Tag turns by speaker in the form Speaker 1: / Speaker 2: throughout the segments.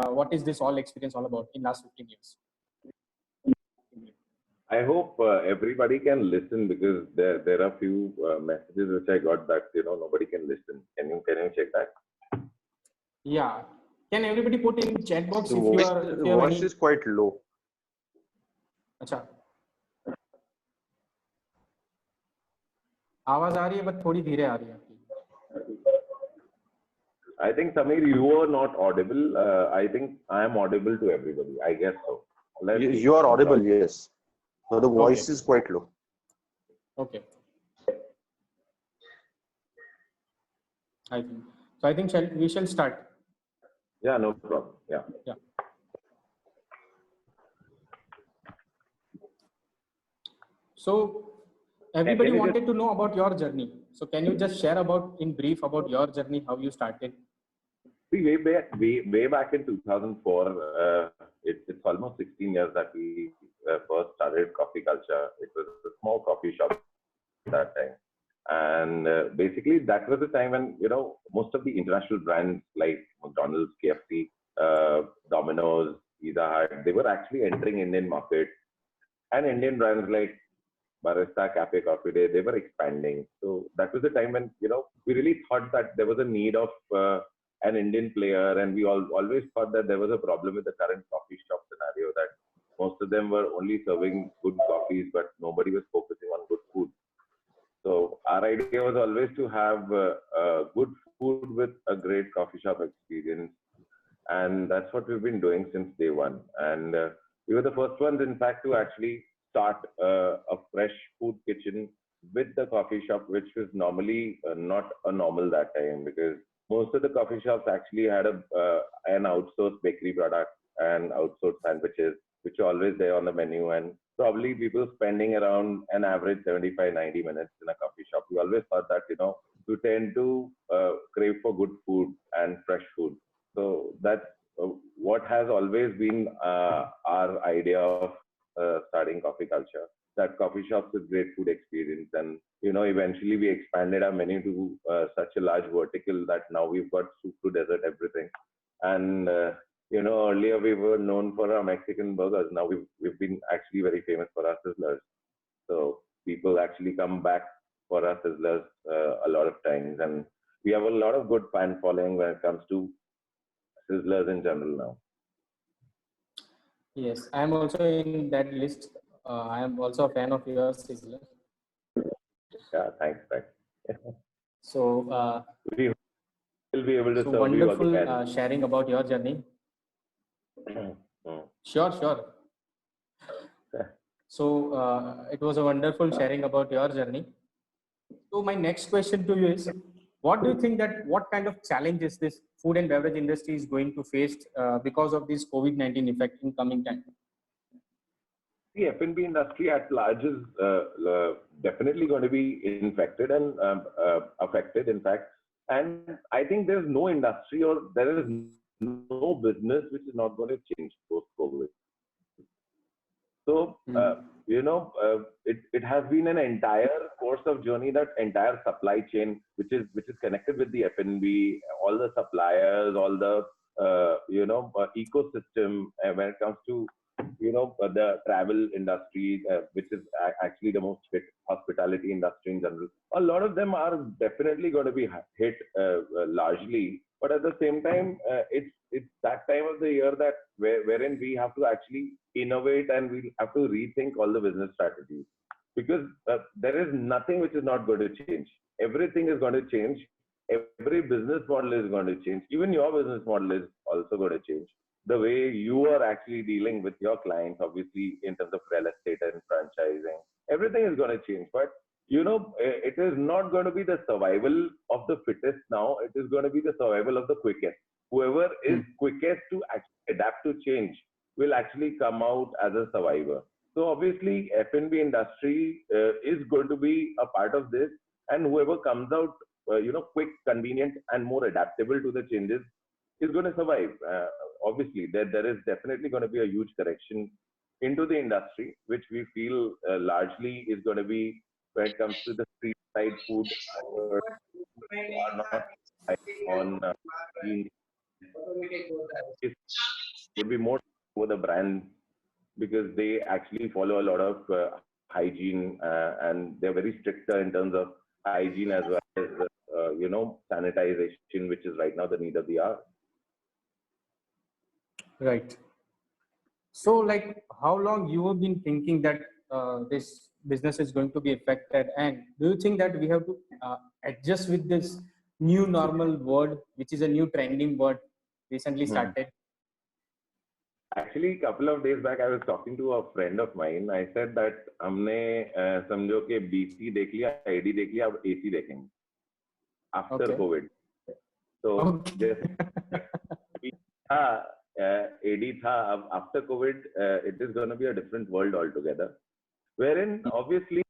Speaker 1: what is this all experience all about in last 15 years?
Speaker 2: I hope everybody can listen, because there are few messages which I got that nobody can listen. Can you check that?
Speaker 1: Yeah. Can everybody put in chat box
Speaker 3: The
Speaker 1: if you are if you have
Speaker 3: voice
Speaker 1: any?
Speaker 3: is quite low.
Speaker 1: अच्छा. आवाज आ रही है but थोड़ी धीरे आ रही है.
Speaker 2: I think, Samir, you are not audible. I think I am audible to everybody. I guess so.
Speaker 3: You are audible, yes. So the voice is quite low.
Speaker 1: Okay. I think we shall start.
Speaker 2: Yeah, no problem. Yeah.
Speaker 1: So everybody wanted to know about your journey. So can you just share in brief about your journey, how you started?
Speaker 2: See, way back in 2004, it's almost 16 years that we first started Coffee Culture. It was a small coffee shop at that time. And basically, that was the time when, most of the international brands like McDonald's, KFC, Domino's, Pizza Hut, they were actually entering Indian market. And Indian brands like Barista, Cafe Coffee Day, they were expanding. So that was the time when, we really thought that there was a need of an Indian player. And we always thought that there was a problem with the current coffee shop scenario, that most of them were only serving good coffees, but nobody was focusing on good food. So our idea was always to have good food with a great coffee shop experience. And that's what we've been doing since day one. And we were the first ones, in fact, to actually start a fresh food kitchen with the coffee shop, which was normally not a normal that time, because most of the coffee shops actually had an outsourced bakery product and outsourced sandwiches, which are always there on the menu. And probably people spending around an average 75, 90 minutes in a coffee shop. We always thought that, you tend to crave for good food and fresh food. So that's what has always been our idea of starting Coffee Culture, that coffee shops with great food experience. And, eventually we expanded our menu to such a large vertical that now we've got soup to dessert, everything. And, earlier we were known for our Mexican burgers. Now we've been actually very famous for our sizzlers. So people actually come back for our sizzlers a lot of times. And we have a lot of good fan following when it comes to sizzlers in general now.
Speaker 1: Yes, I am also in that list. I am also a fan of your sizzler.
Speaker 2: Yeah, thanks.
Speaker 1: So
Speaker 2: we will be able to serve
Speaker 1: wonderful
Speaker 2: you again.
Speaker 1: Sharing about your journey. Sure. So it was a wonderful sharing about your journey. So my next question to you is, what do you think what kind of challenges this food and beverage industry is going to face because of this COVID-19 effect in coming time?
Speaker 2: The F&B industry at large is definitely going to be infected and affected, in fact. And I think there's no industry or there is no business which is not going to change post-COVID. So, it has been an entire course of journey, that entire supply chain, which is connected with the F&B, all the suppliers, all the, ecosystem when it comes to, the travel industry, which is actually the most hit, hospitality industry in general. A lot of them are definitely going to be hit largely, but at the same time, it's that time of the year that wherein we have to actually innovate and we have to rethink all the business strategies, because there is nothing which is not going to change. Everything is going to change. Every business model is going to change. Even your business model is also going to change. The way you are actually dealing with your clients, obviously, in terms of real estate and franchising, everything is going to change. But, it is not going to be the survival of the fittest now. It is going to be the survival of the quickest. Whoever is quickest to actually adapt to change will actually come out as a survivor. So obviously, F&B industry is going to be a part of this. And whoever comes out, quick, convenient, and more adaptable to the changes is going to survive. Obviously, there is definitely going to be a huge correction into the industry, which we feel largely is going to be when it comes to the street side food, are not on it would be more for the brand because they actually follow a lot of hygiene and they're very stricter in terms of hygiene as well as sanitization, which is right now the need of the hour.
Speaker 1: Right. So, like, how long you have been thinking that this business is going to be affected, and do you think that we have to adjust with this new normal word, which is a new trending word recently started?
Speaker 2: Actually, a couple of days back, I was talking to a friend of mine. I said that हमने समझो कि BC देख लिया, AD देख लिया, अब AC देखेंगे after
Speaker 1: Okay.
Speaker 2: COVID. So
Speaker 1: Okay.
Speaker 2: AD था, अब after COVID, it is going to be a different world altogether. Wherein obviously,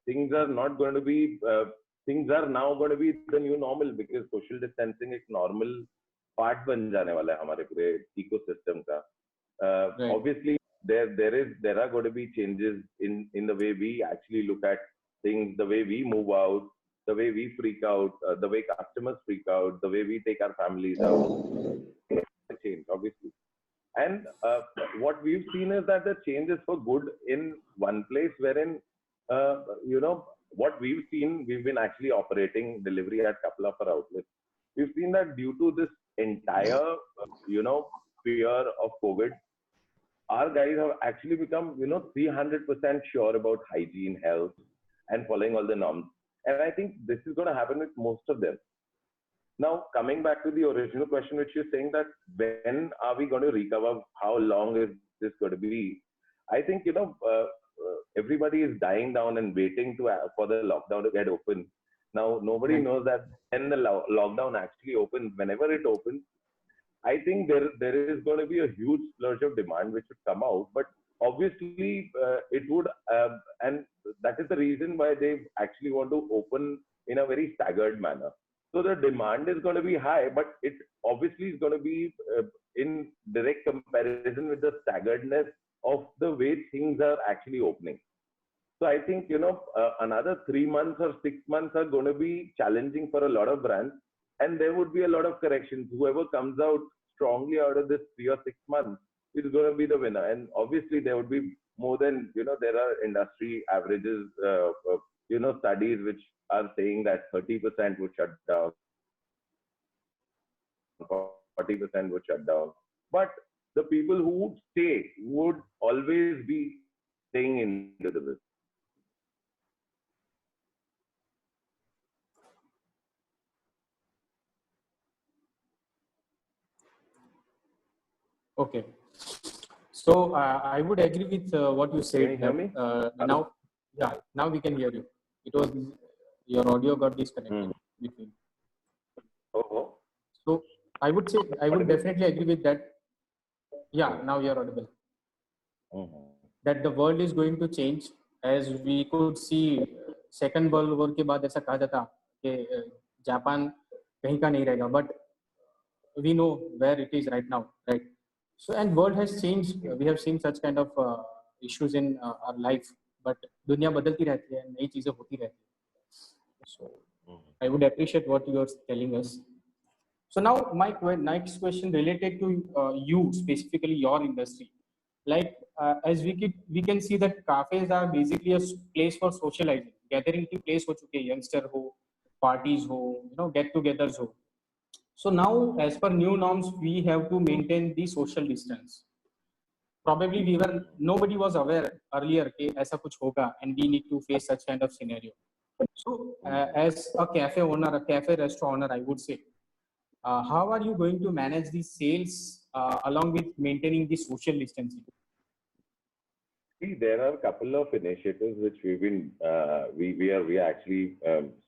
Speaker 2: things are not going to be, things are now going to be the new normal because social distancing is normal part बन जाने वाला है हमारे पूरे ecosystem का.
Speaker 1: Right.
Speaker 2: Obviously, there are going to be changes in the way we actually look at things, the way we move out, the way we freak out, the way customers freak out, the way we take our families out. Change, obviously. And what we've seen is that the change is for good in one place, wherein, what we've seen, we've been actually operating delivery at a couple of our outlets. We've seen that due to this entire, fear of COVID, our guys have actually become, 300% sure about hygiene, health, and following all the norms. And I think this is going to happen with most of them. Now, coming back to the original question, which you're saying that when are we going to recover? How long is this going to be? I think, everybody is dying down and waiting for the lockdown to get open. Now, nobody knows that when the lockdown actually opens, whenever it opens, I think there is going to be a huge splurge of demand which would come out. But obviously, it would, and that is the reason why they actually want to open in a very staggered manner. So the demand is going to be high, but it obviously is going to be in direct comparison with the staggeredness of the way things are actually opening. So I think, another 3 months or 6 months are going to be challenging for a lot of brands. And there would be a lot of corrections. Whoever comes out strongly out of this 3 or 6 months is going to be the winner. And obviously there would be more than, there are industry averages, studies which are saying that 30% would shut down, 40% would shut down. But the people who would stay would always be staying into the business.
Speaker 1: Okay. So I would agree with what you said.
Speaker 2: Can you hear me?
Speaker 1: Now we can hear you. It was your audio got disconnected between.
Speaker 2: Oh.
Speaker 1: So I would say I would definitely agree with that. Yeah, now you're audible. That the world is going to change, as we could see Second World War के बाद ऐसा कहा जाता कि Japan कहीं का नहीं रहेगा, but we know where it is right now, right? So, and world has changed. We have seen such kind of issues in our life, but दुनिया बदलती रहती है, नई चीजें होती रहती है. So, I would appreciate what you are telling us. So now my next question related to you, specifically your industry. Like as we can see that cafes are basically a place for socializing, gathering की place हो चुके हैं, youngster हो, parties हो, get-togethers हो. So now, as per new norms, we have to maintain the social distance. Probably nobody was aware earlier कि ऐसा कुछ होगा, and we need to face such kind of scenario. So as a cafe owner, a cafe restaurant owner, I would say, how are you going to manage the sales along with maintaining the social distancing?
Speaker 2: See, there are a couple of initiatives which we've been we are actually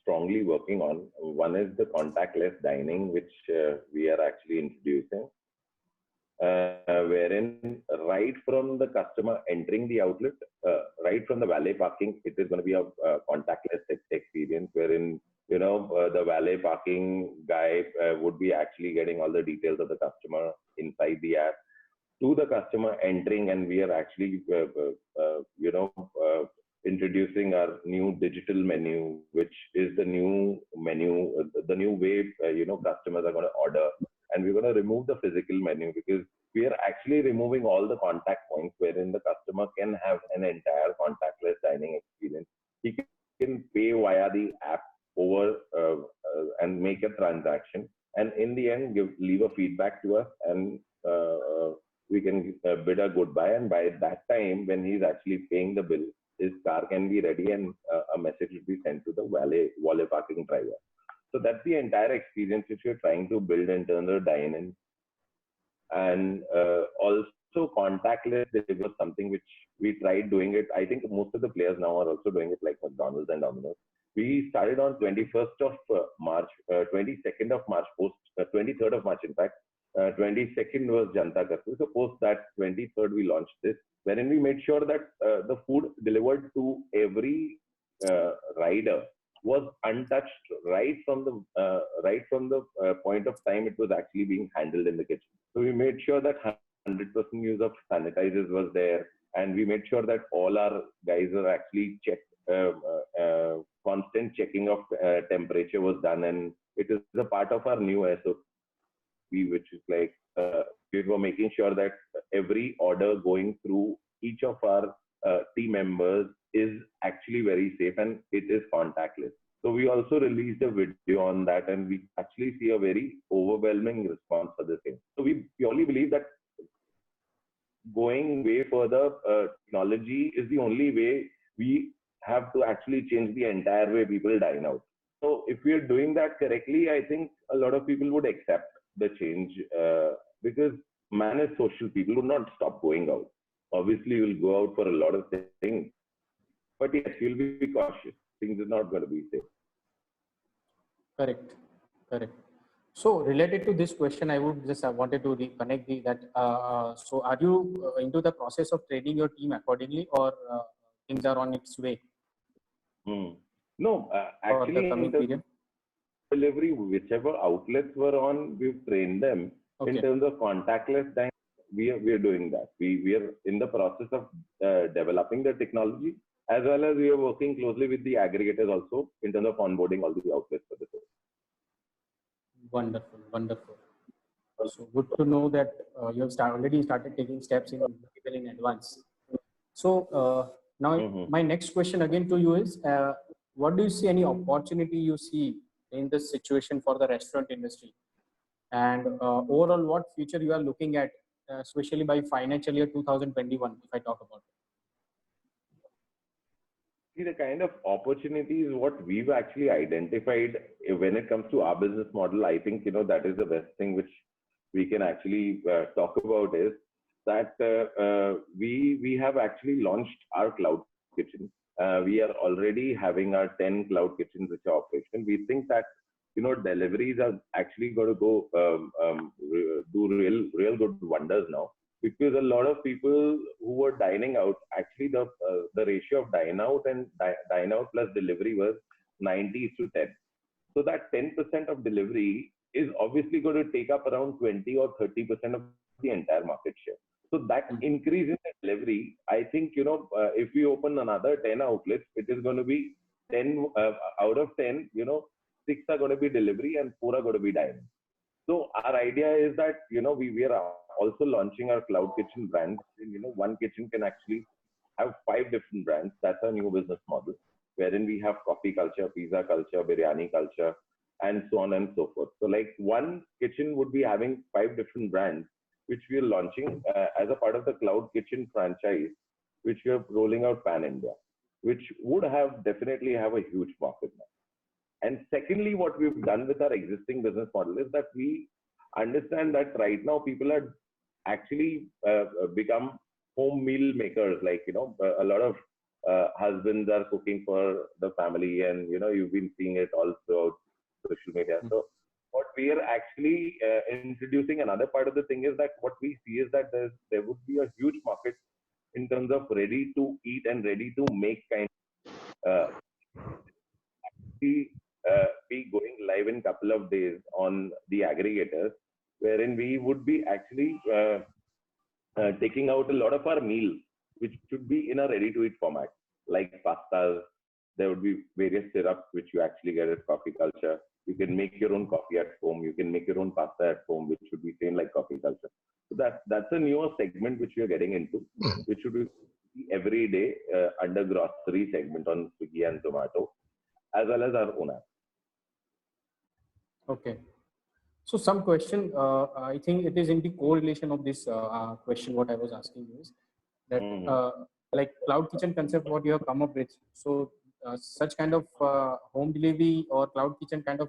Speaker 2: strongly working on. One is the contactless dining, which we are actually introducing, wherein right from the customer entering the outlet, right from the valet parking, it is going to be a contactless experience, wherein the valet parking guy would be actually getting all the details of the customer inside the app to the customer entering, and we are actually, introducing our new digital menu, which is the new menu, the new way, customers are going to order. and we're going to remove the physical menu, because we are actually removing all the contact points wherein the customer can have an entire contactless dining experience. He can pay via the app over and make a transaction, and in the end leave a feedback to us, and we can bid a goodbye. And by that time, when he's actually paying the bill, his car can be ready, and a message will be sent to the valet parking driver. So that's the entire experience which we're trying to build in terms of dine-in. And also contactless delivery was something which we tried doing it. I think most of the players now are also doing it, like McDonald's and Domino's. We started on 21st of March, 22nd of March, post 23rd of March, in fact. 22nd was Janta Curfew. So post that 23rd, we launched this, wherein we made sure that the food delivered to every rider was untouched right from the point of time it was actually being handled in the kitchen. So we made sure that 100% use of sanitizers was there, and we made sure that all our guys are actually checked. Constant checking of temperature was done, and it is a part of our new SOP, which is like we were making sure that every order going through each of our team members is actually very safe, and it is contactless. So we also released a video on that, and we actually see a very overwhelming response for this thing. So we purely believe that going way further, technology is the only way. We have to actually change the entire way people dine out. So if we are doing that correctly, I think a lot of people would accept the change, because man is social. People will not stop going out. Obviously, we'll go out for a lot of things, but yes, you'll be cautious. Things are not going to be safe.
Speaker 1: Correct. So related to this question, I would just wanted to reconnect that. So are you into the process of training your team accordingly, or things are on its way?
Speaker 2: No, actually,
Speaker 1: the coming period?
Speaker 2: Delivery, whichever outlets were on, we've trained them. Okay. In terms of contactless time, we are doing that. We are in the process of developing the technology, as well as we are working closely with the aggregators also in terms of onboarding all the outlets for the service.
Speaker 1: Wonderful. So good to know that you have already started taking steps in advance. So now my next question again to you is, what do you see, any opportunity you see in this situation for the restaurant industry, and overall what future you are looking at, especially by financial year 2021, if I talk about it?
Speaker 2: See, the kind of opportunities what we've actually identified when it comes to our business model, I think, that is the best thing which we can actually talk about, is that we have actually launched our cloud kitchen. We are already having our 10 cloud kitchens which are operational. We think that deliveries are actually going to go do real good wonders now, because a lot of people who were dining out, actually the ratio of dine out and dine out plus delivery was 90:10. So that 10% of delivery is obviously going to take up around 20 or 30% of the entire market share. So that increase in the delivery, I think, if we open another 10 outlets, it is going to be 10 out of 10, 6 are going to be delivery and 4 are going to be dine. So our idea is that, we are also launching our cloud kitchen brand. One kitchen can actually have 5 different brands. That's our new business model, wherein we have coffee culture, pizza culture, biryani culture, and so on and so forth. So like one kitchen would be having 5 different brands, which we are launching as a part of the cloud kitchen franchise, which we are rolling out pan India, which would definitely have a huge market now. And secondly, what we've done with our existing business model is that we understand that right now people are actually become home meal makers. Like, a lot of husbands are cooking for the family, and, you've been seeing it all throughout social media. So what we are actually introducing, another part of the thing is that what we see is that there would be a huge market in terms of ready to eat and ready to make kind of be going live in a couple of days on the aggregators, wherein we would be actually taking out a lot of our meals, which should be in a ready-to-eat format, like pastas. There would be various syrups which you actually get at coffee culture. You can make your own coffee at home. You can make your own pasta at home, which should be same like coffee culture. So that's a newer segment which we are getting into, which should be every day under grocery segment on Swiggy and Zomato, as well as our own app.
Speaker 1: Okay. So some question, I think it is in the correlation of this question what I was asking you is that like cloud kitchen concept what you have come up with. So such kind of home delivery or cloud kitchen kind of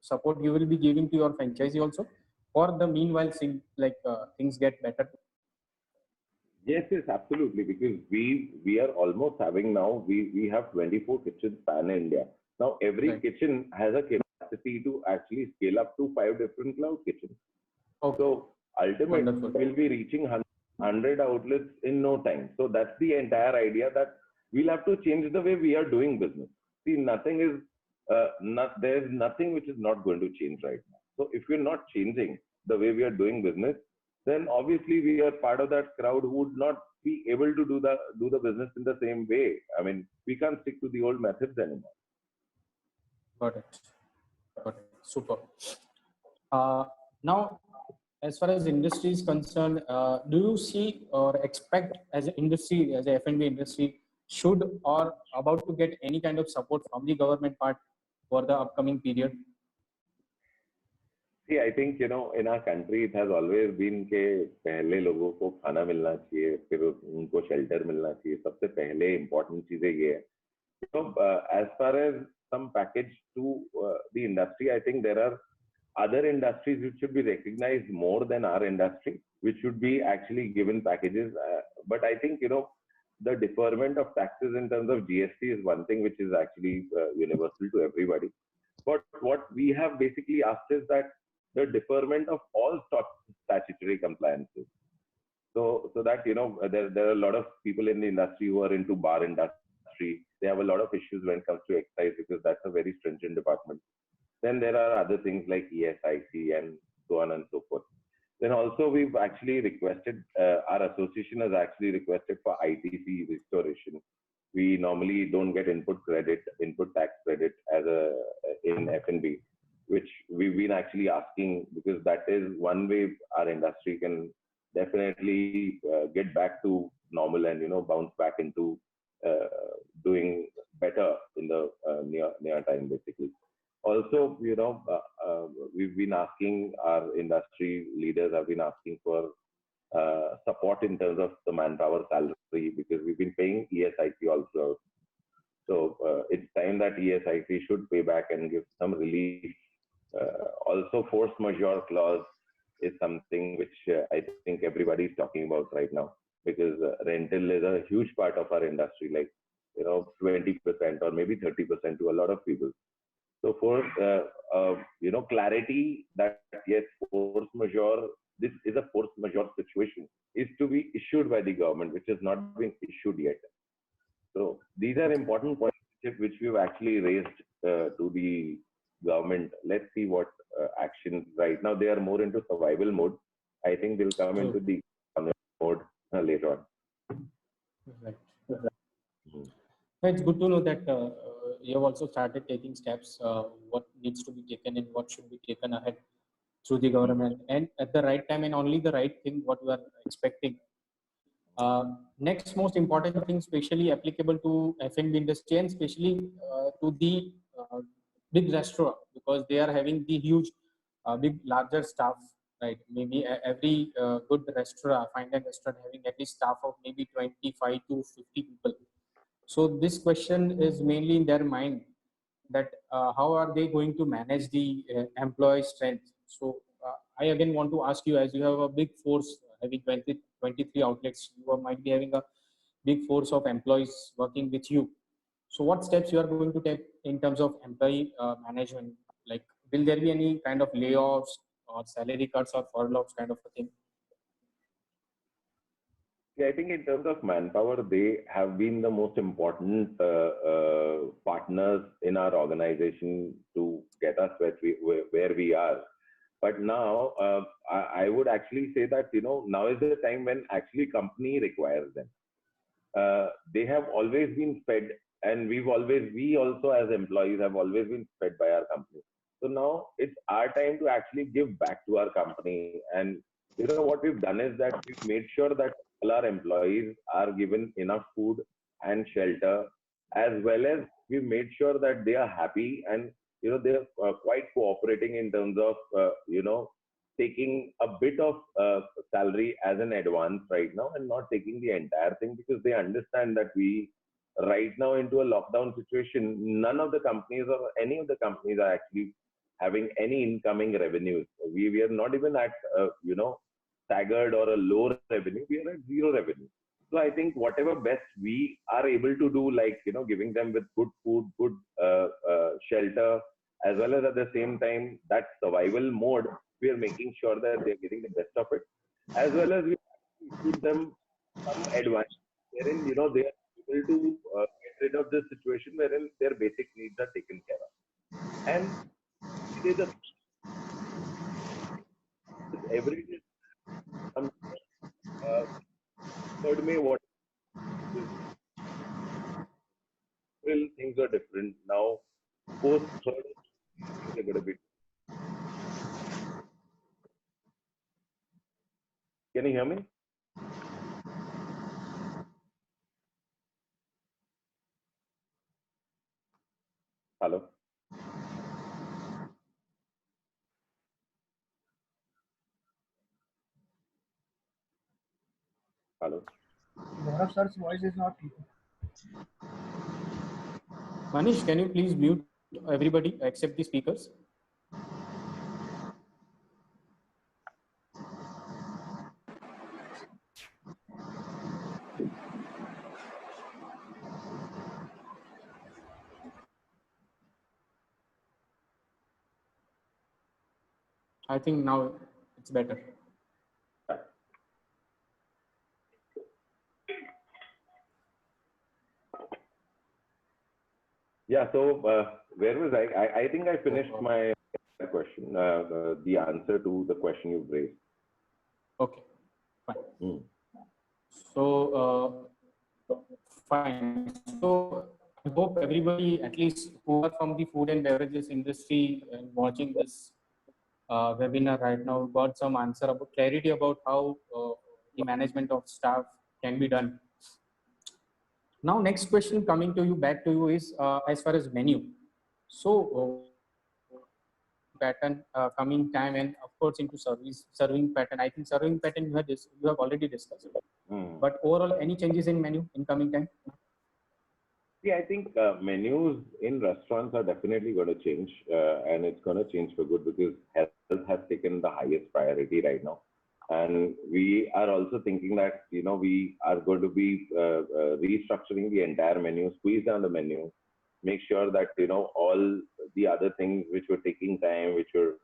Speaker 1: support you will be giving to your franchisee also, or the meanwhile things get better.
Speaker 2: Yes, absolutely. Because we are almost having now, we have 24 kitchens pan India. Now every kitchen has a capacity to actually scale up to 5 different cloud kitchens.
Speaker 1: Okay.
Speaker 2: So ultimately,
Speaker 1: Wonderful.
Speaker 2: we'll be reaching 100 outlets in no time. So that's the entire idea, that we'll have to change the way we are doing business. See, nothing is there's nothing which is not going to change right now. So if we're not changing the way we are doing business, then obviously we are part of that crowd who would not be able to do the business in the same way. I mean, we can't stick to the old methods anymore.
Speaker 1: Got it. Super. Now, as far as industry is concerned, do you see or expect as an industry, as a F&B industry, should or about to get any kind of support from the government part for the upcoming period?
Speaker 2: See, I think, in our country, it has always been कि पहले लोगों को खाना मिलना चाहिए, फिर उनको shelter मिलना चाहिए. सबसे पहले important चीजें ये है. So, as far as some package to the industry, I think there are other industries which should be recognized more than our industry, which should be actually given packages. But I think, the deferment of taxes in terms of GST is one thing which is actually universal to everybody. But what we have basically asked is that the deferment of all statutory compliances. So that, there are a lot of people in the industry who are into bar industry. They have a lot of issues when it comes to excise because that's a very stringent department. Then there are other things like ESIC and so on and so forth. Then also we've actually requested, our association has actually requested for ITC restoration. We normally don't get input tax credit in F&B, which we've been actually asking, because that is one way our industry can definitely get back to normal and, bounce back into doing better in the near time, basically. Also, we've been asking, our industry leaders have been asking for support in terms of the manpower salary, because we've been paying ESIC also. So it's time that ESIC should pay back and give some relief. Also, force majeure clause is something which I think everybody is talking about right now, because rental is a huge part of our industry, like 20% or maybe 30% to a lot of people. So for clarity that yes, force majeure, this is a force majeure situation, is to be issued by the government, which has not been issued yet. So these are important points which we've actually raised to the government. Let's see what actions. Right now they are more into survival mode. I think they'll come into the mode later on.
Speaker 1: Right. It's good to know that you have also started taking steps, what needs to be taken and what should be taken ahead through the government, and at the right time and only the right thing what we are expecting. Next most important thing, especially applicable to F&B industry and especially to the big restaurant, because they are having the huge, larger staff, right? Maybe every good restaurant, fine dining restaurant, having at least staff of maybe 25 to 50 people. So this question is mainly in their mind, that how are they going to manage the employee strength? So I again want to ask you, as you have a big force, having 23 outlets, you might be having a big force of employees working with you. So what steps you are going to take in terms of employee management? Like, will there be any kind of layoffs or salary cuts or furloughs kind of a thing?
Speaker 2: Yeah, I think in terms of manpower, they have been the most important partners in our organization to get us where we are. But now, I would actually say that, now is the time when actually company requires them. They have always been fed, and we also as employees have always been fed by our company. So now it's our time to actually give back to our company. And what we've done is that we've made sure that all our employees are given enough food and shelter, as well as we've made sure that they are happy, and they're quite cooperating in terms of taking a bit of salary as an advance right now, and not taking the entire thing, because they understand that we right now into a lockdown situation, none of the companies or any of the companies are actually having any incoming revenues. We are not even at staggered or a low revenue. We are at zero revenue. So I think whatever best we are able to do, like giving them with good food, good shelter, as well as at the same time that survival mode, we are making sure that they're getting the best of it, as well as we give them some advice wherein they are able to get rid of this situation wherein their basic needs are taken care of. And it is every day some third May, what things are different now. Post third, things are going to be. Can you hear me? Hello. Hello.
Speaker 4: Gaurav sir's voice is not clear.
Speaker 1: Manish, can you please mute everybody except the speakers? I think now it's better.
Speaker 2: Yeah, so where was I? I think I finished my question, the answer to the question you've raised.
Speaker 1: Okay, fine. So, fine. So, I hope everybody, at least who are from the food and beverages industry and watching this webinar right now, got some answer about clarity about how the management of staff can be done. Now, next question coming to you, back to you, is as far as menu. So, pattern coming time, and of course into serving pattern. I think serving pattern you have already discussed. But overall, any changes in menu in coming time?
Speaker 2: Yeah, I think menus in restaurants are definitely going to change, and it's going to change for good, because health has taken the highest priority right now. And we are also thinking that, we are going to be restructuring the entire menu, squeeze down the menu, make sure that, all the other things which were taking time, which were,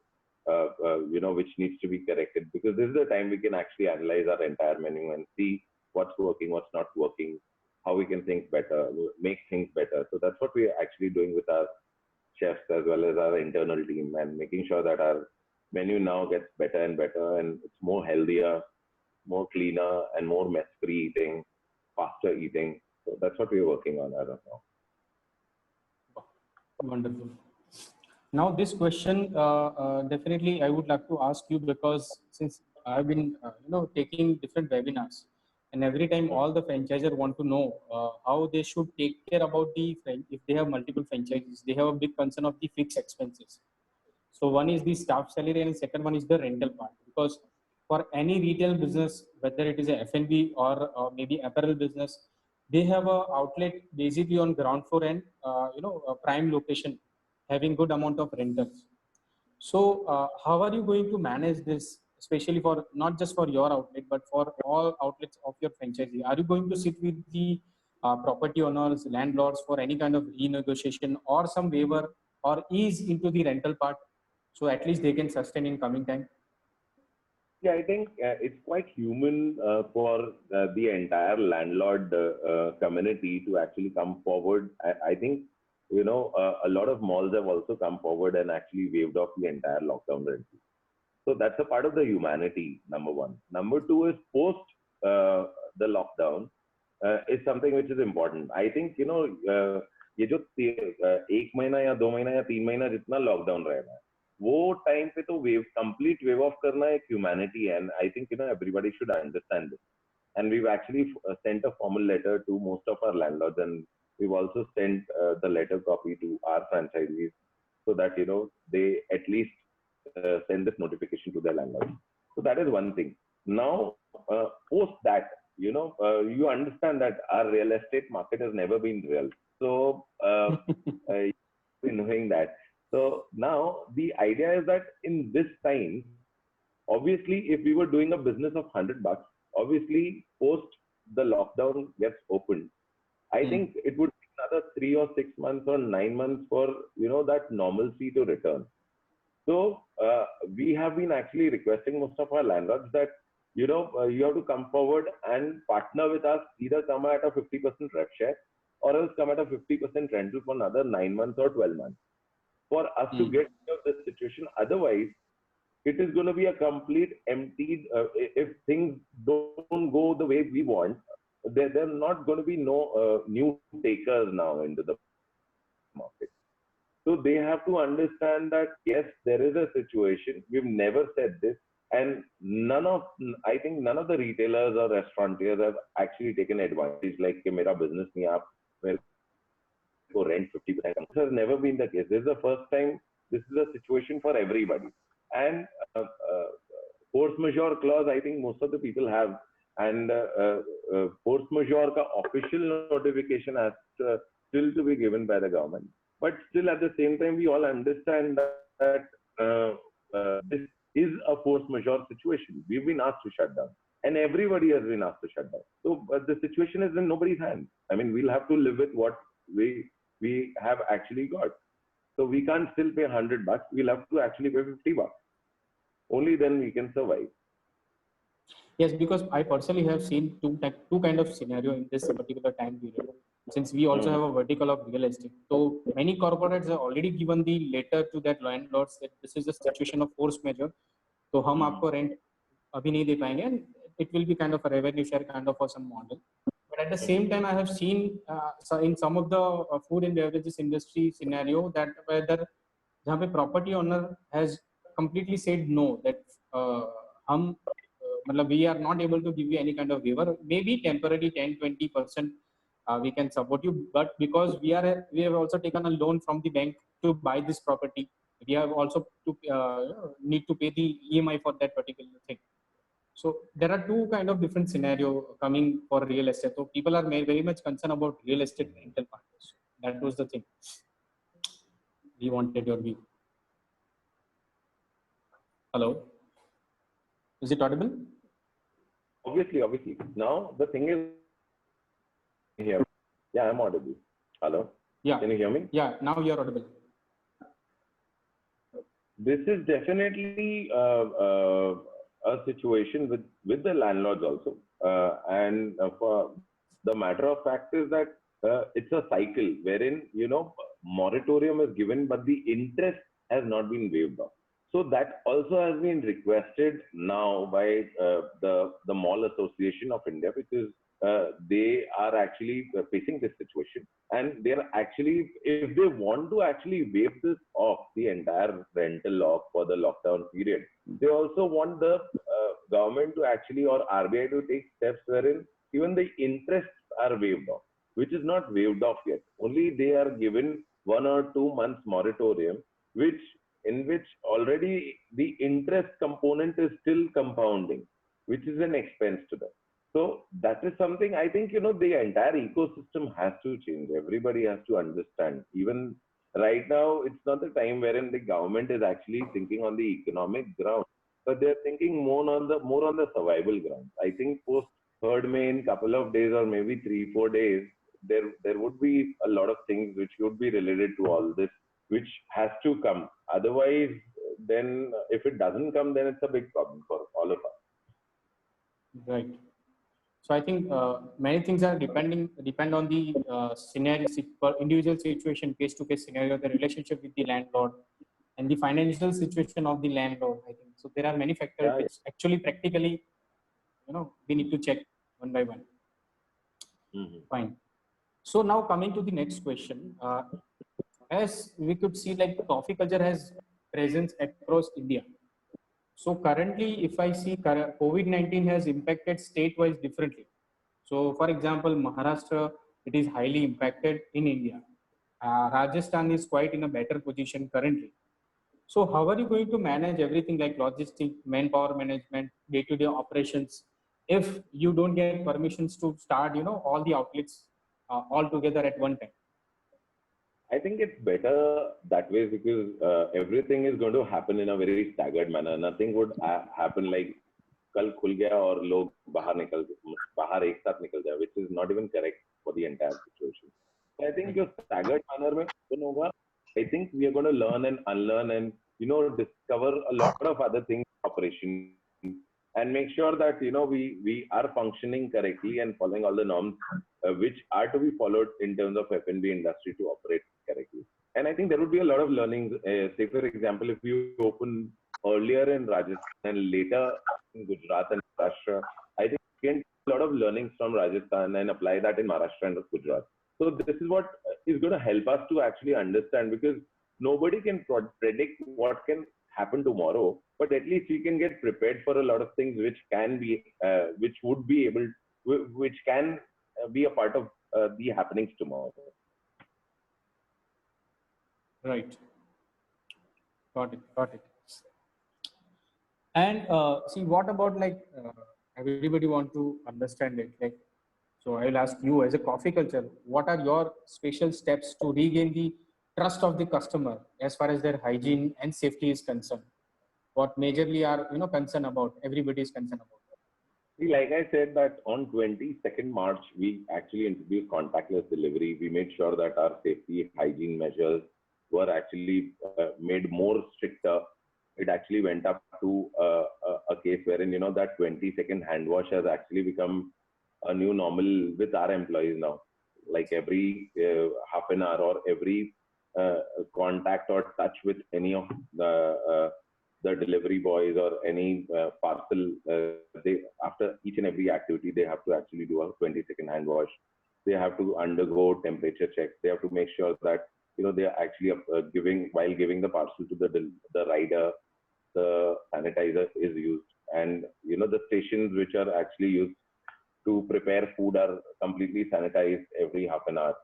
Speaker 2: which needs to be corrected, because this is the time we can actually analyze our entire menu and see what's working, what's not working, how we can think better, make things better. So that's what we are actually doing with our chefs as well as our internal team, and making sure that our menu now gets better and better, and it's more healthier, more cleaner, and more mess-free eating, faster eating. So that's what we're working on as of now.
Speaker 1: Wonderful. Now, this question definitely I would like to ask you, because since I've been taking different webinars, and every time all the franchisors want to know how they should take care about if they have multiple franchises, they have a big concern of the fixed expenses. So one is the staff salary, and second one is the rental part. Because for any retail business, whether it is a F&B or maybe apparel business, they have a outlet basically on ground floor and a prime location, having good amount of rentals. So how are you going to manage this, especially for not just for your outlet, but for all outlets of your franchisee? Are you going to sit with the property owners, landlords for any kind of renegotiation or some waiver, or ease into the rental part, so at least they can sustain in coming time?
Speaker 2: Yeah, I think it's quite human for the entire landlord community to actually come forward. I think, a lot of malls have also come forward and actually waived off the entire lockdown rental. So that's a part of the humanity, number one. Number two is post the lockdown is something which is important. I think, ये जो 1 महीना या 2 महीना या 3 महीना जितना lockdown रहेगा, वो टाइम पे तो कंप्लीट वेव ऑफ करना एक ह्यूमैनिटी है, and I think everybody should understand this. And we've actually sent a formal letter to most of our landlords, and we've also sent the letter copy to our franchisees so that they at least send this notification to their landlords. So that is one thing. Now post that, you understand that our real estate market has never been real, so knowing that. So now the idea is that in this time, obviously if we were doing a business of $100, obviously post the lockdown gets opened, I think it would take another 3 or 6 months or 9 months for that normalcy to return. So we have been actually requesting most of our landlords that you have to come forward and partner with us, either come at a 50% rev share or else come at a 50% rental for another 9 months or 12 months for us to get out of this situation. Otherwise it is going to be a complete empty. If things don't go the way we want, there are not going to be no new takers now into the market. So they have to understand that yes, there is a situation. We've never said this, and I think none of the retailers or restaurateurs have actually taken advantage. Like, "Mera business nahi, aap mere ko rent 50%." This has never been the case. This is the first time. This is a situation for everybody. And force majeure clause, I think most of the people have, and force majeure ka official notification has still to be given by the government. But still, at the same time, we all understand that this is a force majeure situation. We've been asked to shut down, and everybody has been asked to shut down. So the situation is in nobody's hands. I mean, we'll have to live with what we have actually got. So we can't still pay $100. We'll have to actually pay $50. Only then we can survive.
Speaker 1: Yes, because I personally have seen two kind of scenario in this particular time period. Since we also have a vertical of real estate, so many corporates have already given the letter to that landlords that this is a situation of force majeure. So हम आपको rent अभी नहीं दे पाएंगे, and it will be kind of a revenue share kind of some model. But at the same time, I have seen in some of the food and beverages industry scenario that whether जहाँ पे property owner has completely said no, that हम मतलब we are not able to give you any kind of waiver, maybe temporary 10-20% we can support you, but because we have also taken a loan from the bank to buy this property, we have also to need to pay the EMI for that particular thing. So there are two kind of different scenario coming for real estate. So people are very much concerned about real estate rental partners. That was the thing we wanted your view. Hello, is it audible?
Speaker 2: Obviously. Now the thing is here. Yeah, I'm audible. Hello.
Speaker 1: Yeah.
Speaker 2: Can you hear me?
Speaker 1: Yeah, now you're audible.
Speaker 2: This is definitely a situation with the landlords also, and for the matter of fact is that it's a cycle wherein moratorium is given, but the interest has not been waived off. So that also has been requested now by the Mall Association of India, because they are actually facing this situation, and they are actually, if they want to actually waive this off, the entire rental off for the lockdown period, they also want the government to actually, or RBI to take steps wherein even the interests are waived off, which is not waived off yet. Only they are given 1 or 2 months moratorium, in which already the interest component is still compounding, which is an expense to them. So that is something I think, the entire ecosystem has to change. Everybody has to understand. Even right now, it's not the time wherein the government is actually thinking on the economic ground, but they're thinking more on the survival ground. I think post 3rd May, in couple of days or maybe 3-4 days, there would be a lot of things which would be related to all this, which has to come. Otherwise, then if it doesn't come, then it's a big problem for all of us.
Speaker 1: Right. So I think many things are depend on the scenario, individual situation, case-to-case scenario, the relationship with the landlord, and the financial situation of the landlord. I think so. There are many factors which actually practically, we need to check one by one. Fine. So now coming to the next question, as we could see, like coffee culture has presence across India. So currently, if I see COVID-19 has impacted state-wise differently. So for example, Maharashtra, it is highly impacted in India. Rajasthan is quite in a better position currently. So how are you going to manage everything like logistic, manpower management, day-to-day operations, if you don't get permissions to start, all the outlets all together at one time?
Speaker 2: I think it's better that way because everything is going to happen in a very staggered manner. Nothing would happen like कल खुल गया और लोग बाहर एक साथ निकल जाए, which is not even correct for the entire situation. I think your staggered manner में open होगा. I think we are going to learn and unlearn and discover a lot of other things in operation and make sure that we are functioning correctly and following all the norms which are to be followed in terms of F&B industry to operate correctly. And I think there would be a lot of learnings. Say for example, if you open earlier in Rajasthan and later in Gujarat and Maharashtra, I think we can get a lot of learnings from Rajasthan and apply that in Maharashtra and Gujarat. So this is what is going to help us to actually understand, because nobody can predict what can happen tomorrow, but at least we can get prepared for a lot of things which can be, which can be a part of the happenings tomorrow.
Speaker 1: Right. Got it. And see, what about like everybody want to understand it? Like, so I'll ask you as a coffee culture, what are your special steps to regain the trust of the customer as far as their hygiene and safety is concerned? What majorly are concerned about? Everybody is concerned about.
Speaker 2: See, like I said, that on 22nd March, we actually introduced contactless delivery. We made sure that our safety hygiene measures were actually made more stricter. It actually went up to a case wherein, that 20-second hand wash has actually become a new normal with our employees now. Like every half an hour or every contact or touch with any of the delivery boys or any parcel, they after each and every activity, they have to actually do a 20-second hand wash. They have to undergo temperature checks. They have to make sure that they are actually while giving the parcel to the rider, the sanitizer is used, and the stations which are actually used to prepare food are completely sanitized every half an hour.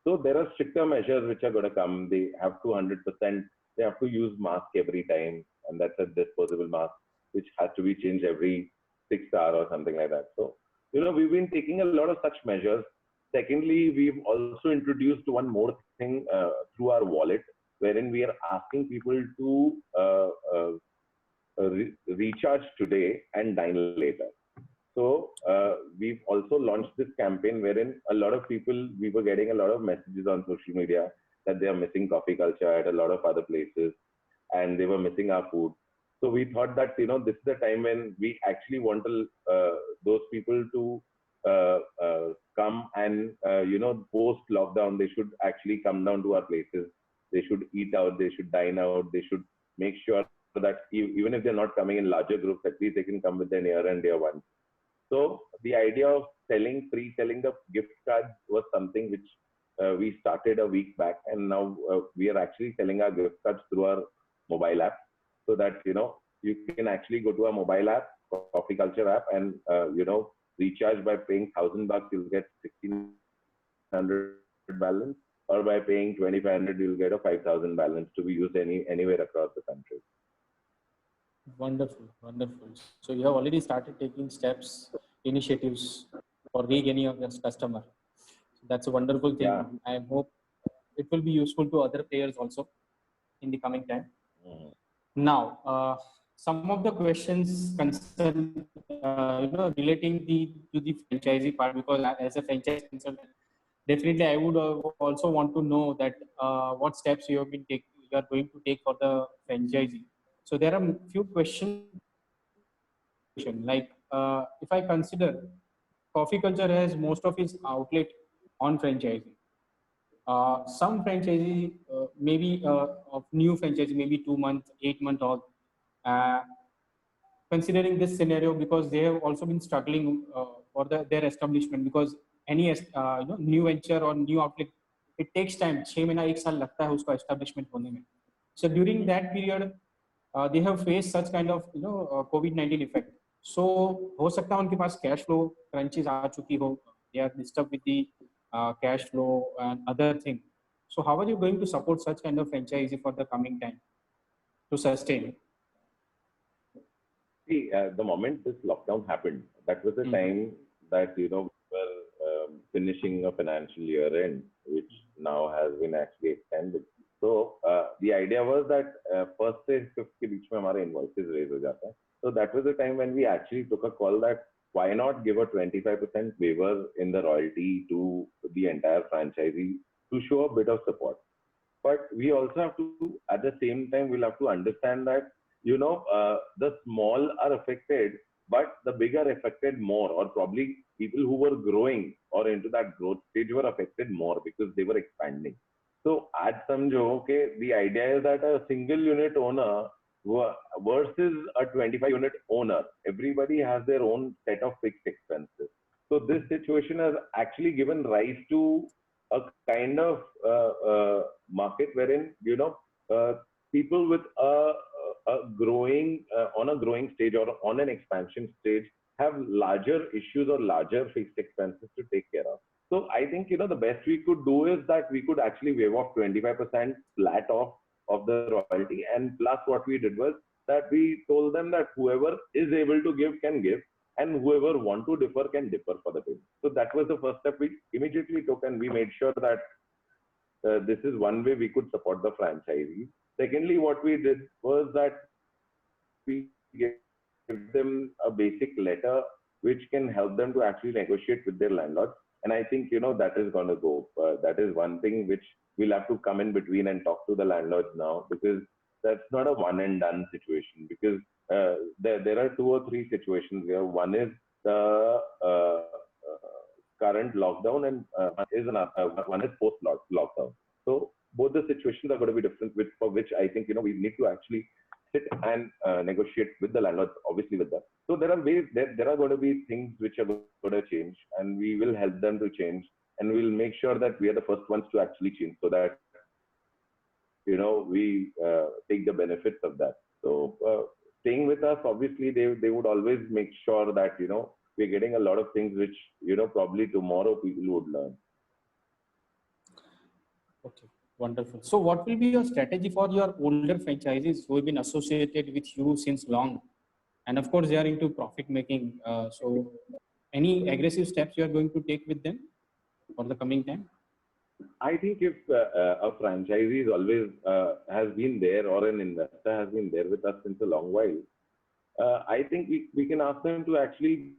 Speaker 2: So there are stricter measures which are going to come. They have to 100%. They have to use mask every time, and that's a disposable mask which has to be changed every 6 hours or something like that. So we've been taking a lot of such measures. Secondly, we've also introduced one more thing through our wallet, wherein we are asking people to recharge today and dine later. So we've also launched this campaign wherein a lot of people, we were getting a lot of messages on social media that they are missing coffee culture at a lot of other places and they were missing our food. So we thought that, this is the time when we actually want those people to come and, post lockdown, they should actually come down to our places. They should eat out, they should dine out, they should make sure that even if they're not coming in larger groups, at least they can come with their near and dear ones. So the idea of pre-selling the gift cards was something which we started a week back, and now we are actually selling our gift cards through our mobile app, so that you can actually go to our mobile app, Coffee Culture app, and recharge by paying $1,000, you'll get 1,600 balance, or by paying 2,500, you'll get a 5,000 balance to be used anywhere across the country.
Speaker 1: Wonderful. So you have already started taking initiatives for regaining of this customer. So that's a wonderful thing.
Speaker 2: Yeah.
Speaker 1: I hope it will be useful to other players also in the coming time.
Speaker 2: Mm-hmm.
Speaker 1: Now, some of the questions concern, relating to the franchisee part, because as a franchise consultant, definitely I would also want to know that what steps you are going to take for the franchisee. So there are a few questions, like if I consider coffee culture has most of its outlet on franchising. Some franchisee, maybe of new franchisee, maybe 2 months, 8 months old, considering this scenario, because they have also been struggling for their establishment, because any new venture or new outlet, it takes time. 6 महीना 1 साल लगता है उसका establishment होने में. So during that period, they have faced such kind of COVID-19 effect. So हो सकता है उनके पास cash flow crunches आ चुकी हो. They are disturbed with the cash flow and other thing. So how are you going to support such kind of franchisee for the coming time to sustain?
Speaker 2: See, the moment this lockdown happened, that was the time that we were finishing a financial year end, which now has been actually extended. So the idea was that first से fifth के बीच में हमारे invoices raise हो जाते हैं. So that was the time when we actually took a call that why not give a 25% waiver in the royalty to the entire franchisee to show a bit of support. But we also have to, at the same time, we'll have to understand that, the small are affected, but the big are affected more, or probably people who were growing or into that growth stage were affected more because they were expanding. So at Samjo, okay, the idea is that a single unit owner versus a 25 unit owner, everybody has their own set of fixed expenses. So this situation has actually given rise to a kind of market wherein, people with a growing, on a growing stage or on an expansion stage have larger issues or larger fixed expenses to take care of. So I think, the best we could do is that we could actually waive off 25% flat off of the royalty. And plus what we did was that we told them that whoever is able to give can give, and whoever want to differ can differ for the payment. So that was the first step we immediately took, and we made sure that this is one way we could support the franchisee. Secondly, what we did was that we gave them a basic letter which can help them to actually negotiate with their landlords. And I think, that is going to go. That is one thing which we'll have to come in between and talk to the landlords now, because that's not a one and done situation. Because there are 2 or 3 situations here. One is the current lockdown, and one is post lockdown. So both the situations are going to be different, for which I think we need to actually sit and negotiate with the landlords, obviously with them. So there are ways, there are going to be things which are going to change, and we will help them to change, and we'll make sure that we are the first ones to actually change, so that we take the benefits of that. So staying with us, obviously they would always make sure that we're getting a lot of things which probably tomorrow people would learn.
Speaker 1: Okay, wonderful. So what will be your strategy for your older franchisees who have been associated with you since long, and of course they are into profit making? So any aggressive steps you are going to take with them for the coming time?
Speaker 2: I think if a franchisee is always has been there, or an investor has been there with us since a long while, I think we can ask them to actually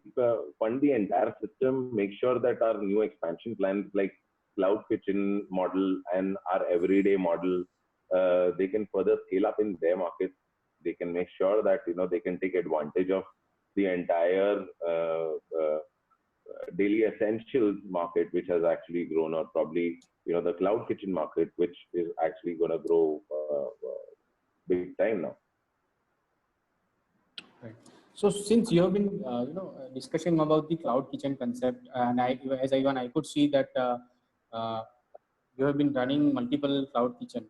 Speaker 2: fund the entire system, make sure that our new expansion plans like Cloud Kitchen model and our everyday model, they can further scale up in their markets. They can make sure that they can take advantage of the entire daily essentials market, which has actually grown, or probably the Cloud Kitchen market, which is actually going to grow big time now.
Speaker 1: Right. So since you have been discussing about the Cloud Kitchen concept, and I could see that you have been running multiple Cloud Kitchen.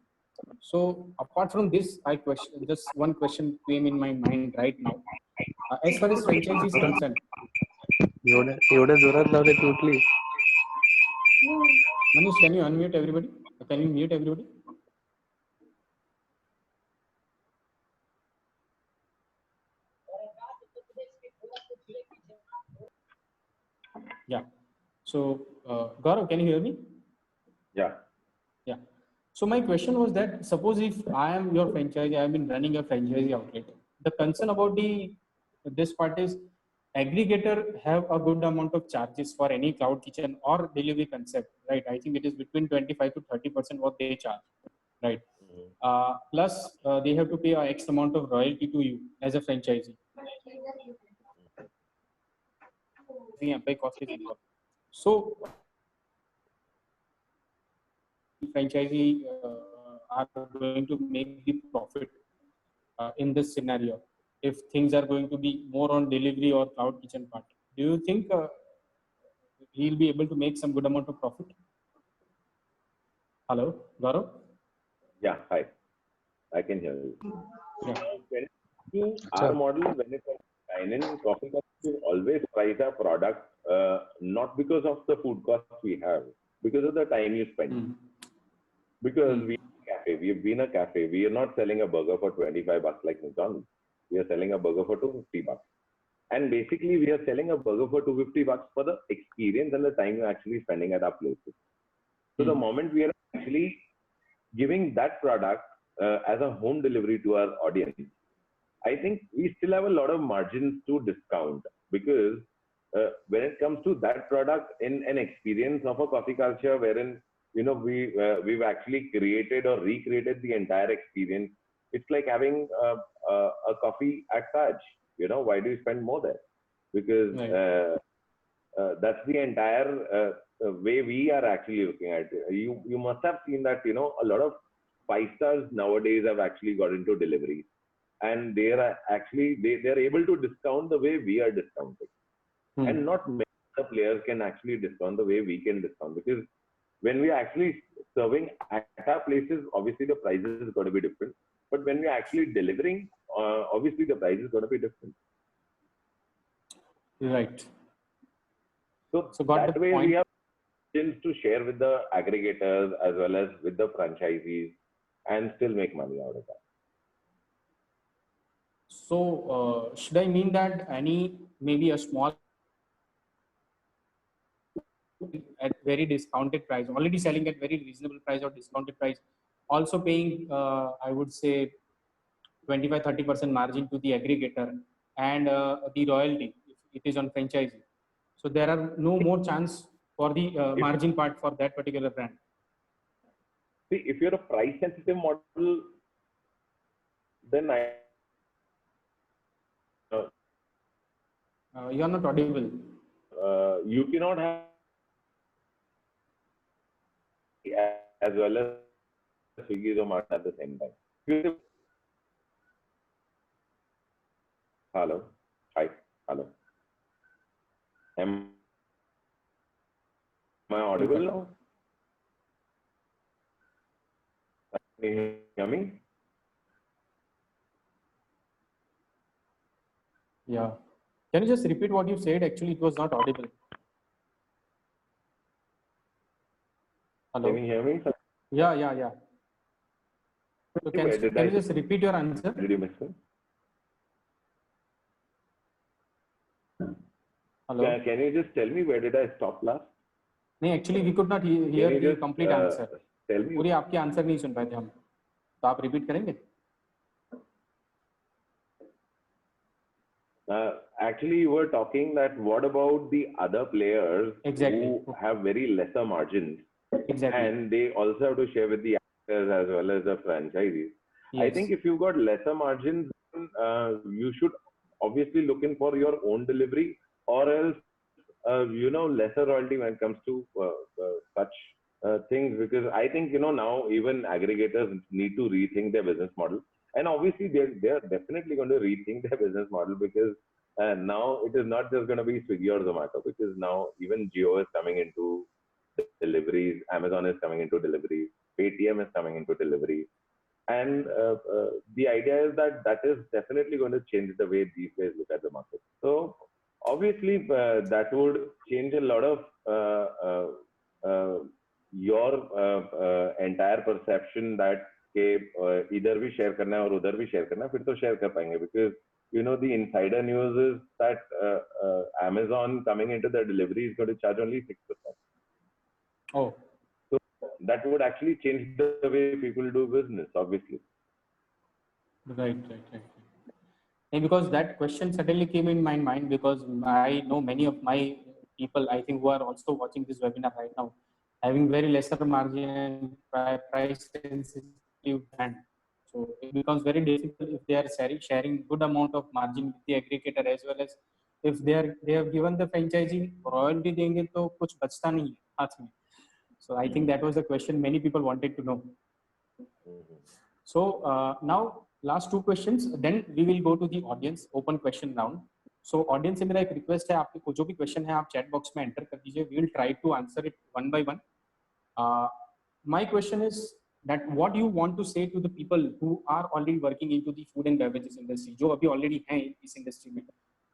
Speaker 1: So apart from this, just one question came in my mind right now. As far as franchise is concerned,
Speaker 5: एवढ्या जोरात लावले की उठली.
Speaker 1: Manish, can you unmute everybody? Can you mute everybody? Yeah. So Gaurav, can you hear me?
Speaker 2: Yeah.
Speaker 1: Yeah. So my question was that, suppose if I am your franchisee, I have been running a franchisee outlet. The concern about this part is aggregator have a good amount of charges for any Cloud Kitchen or delivery concept, right? I think it is between 25 to 30% what they charge, right? Plus they have to pay X amount of royalty to you as a franchisee. So franchisee are going to make the profit in this scenario if things are going to be more on delivery or Cloud Kitchen part. Do you think he'll be able to make some good amount of profit? Hello, Gaurav?
Speaker 2: Yeah, hi. I can hear you.
Speaker 1: Yeah.
Speaker 2: When it comes to our model, when it comes to dine-in coffee cups, we always price our product not because of the food costs we have, because of the time you spend.
Speaker 1: Mm.
Speaker 2: Because we've been a cafe. We are not selling a burger for $25 like McDonald's. We are selling a burger for $250. And basically, we are selling a burger for $250 for the experience and the time you're actually spending at our places. So the moment we are actually giving that product as a home delivery to our audience, I think we still have a lot of margins to discount, because when it comes to that product in an experience of a coffee culture wherein we've actually created or recreated the entire experience. It's like having a coffee at Taj. Why do you spend more there? Because that's the entire way we are actually looking at it. You must have seen that a lot of 5 stars nowadays have actually got into delivery, and they are actually they're able to discount the way we are discounting, and not many other players can actually discount the way we can discount, because when we are actually serving at our places, obviously the prices is going to be different. But when we are actually delivering, obviously the price is going to be different.
Speaker 1: Right.
Speaker 2: So
Speaker 1: got
Speaker 2: that
Speaker 1: the
Speaker 2: way
Speaker 1: point.
Speaker 2: we have things to share with the aggregators as well as with the franchisees, and still make money out of that.
Speaker 1: So should I mean that maybe a small at very discounted price, already selling at very reasonable price or discounted price, also paying I would say 25-30% margin to the aggregator and the royalty if it is on franchisee. So there are no more chance for the margin part for that particular brand.
Speaker 2: See, if you're a price sensitive model, then
Speaker 1: You are not audible.
Speaker 2: you cannot have as well as Swiggy Zomato at the same time. Hello. Hi. Hello. Am I audible now? Can you hear me?
Speaker 1: Yeah. Can you just repeat what you said? Actually, it was not audible. Hello.
Speaker 2: Can you hear me?
Speaker 1: Yeah. So can you just repeat your answer?
Speaker 2: Did you miss me?
Speaker 1: Hello.
Speaker 2: Can you just tell me where did I stop last?
Speaker 1: नहीं, actually we could not hear
Speaker 2: Can you
Speaker 1: the
Speaker 2: just,
Speaker 1: complete answer.
Speaker 2: Tell me.
Speaker 1: पूरी आपकी answer नहीं सुन पाए थे हम, तो आप repeat करेंगे?
Speaker 2: Actually, you were talking that what about the other players who have very lesser margins, and they also have to share with the actors as well as the franchisees. Yes. I think if you've got lesser margins, you should obviously look in for your own delivery, or else lesser royalty when it comes to such things, because I think now even aggregators need to rethink their business model. And obviously, they're definitely going to rethink their business model, because now it is not just going to be Swiggy or Zomato, because now even Jio is coming into deliveries, Amazon is coming into deliveries, Paytm is coming into deliveries. And the idea is that is definitely going to change the way these guys look at the market. So obviously, that would change a lot of your entire perception that इधर भी share करना है और उधर भी share करना है, फिर तो शेयर कर पाएंगे, because the insider news is that Amazon coming into the delivery is going to charge only 6%.
Speaker 1: Oh,
Speaker 2: so that would actually change the way people do business, obviously.
Speaker 1: Right. And because that question suddenly came in my mind, because I know many of my people, I think, who are also watching this webinar right now, having very lesser margin and price sensitive brand. So it becomes very difficult if they are sharing good amount of margin with the aggregator, as well as if they have given the franchisee royalty देंगे तो कुछ बचता नहीं है हाथ में. So I think that was the question many people wanted to know. So now last two questions, then we will go to the audience open question round. So audience से मेरा एक रिक्वेस्ट है, आपके जो भी क्वेश्चन है आप chat box में एंटर कर दीजिए. We will try to answer it one by one. My question is that what you want to say to the people who are already working into the food and beverages industry, जो अभी already हैं इस industry में,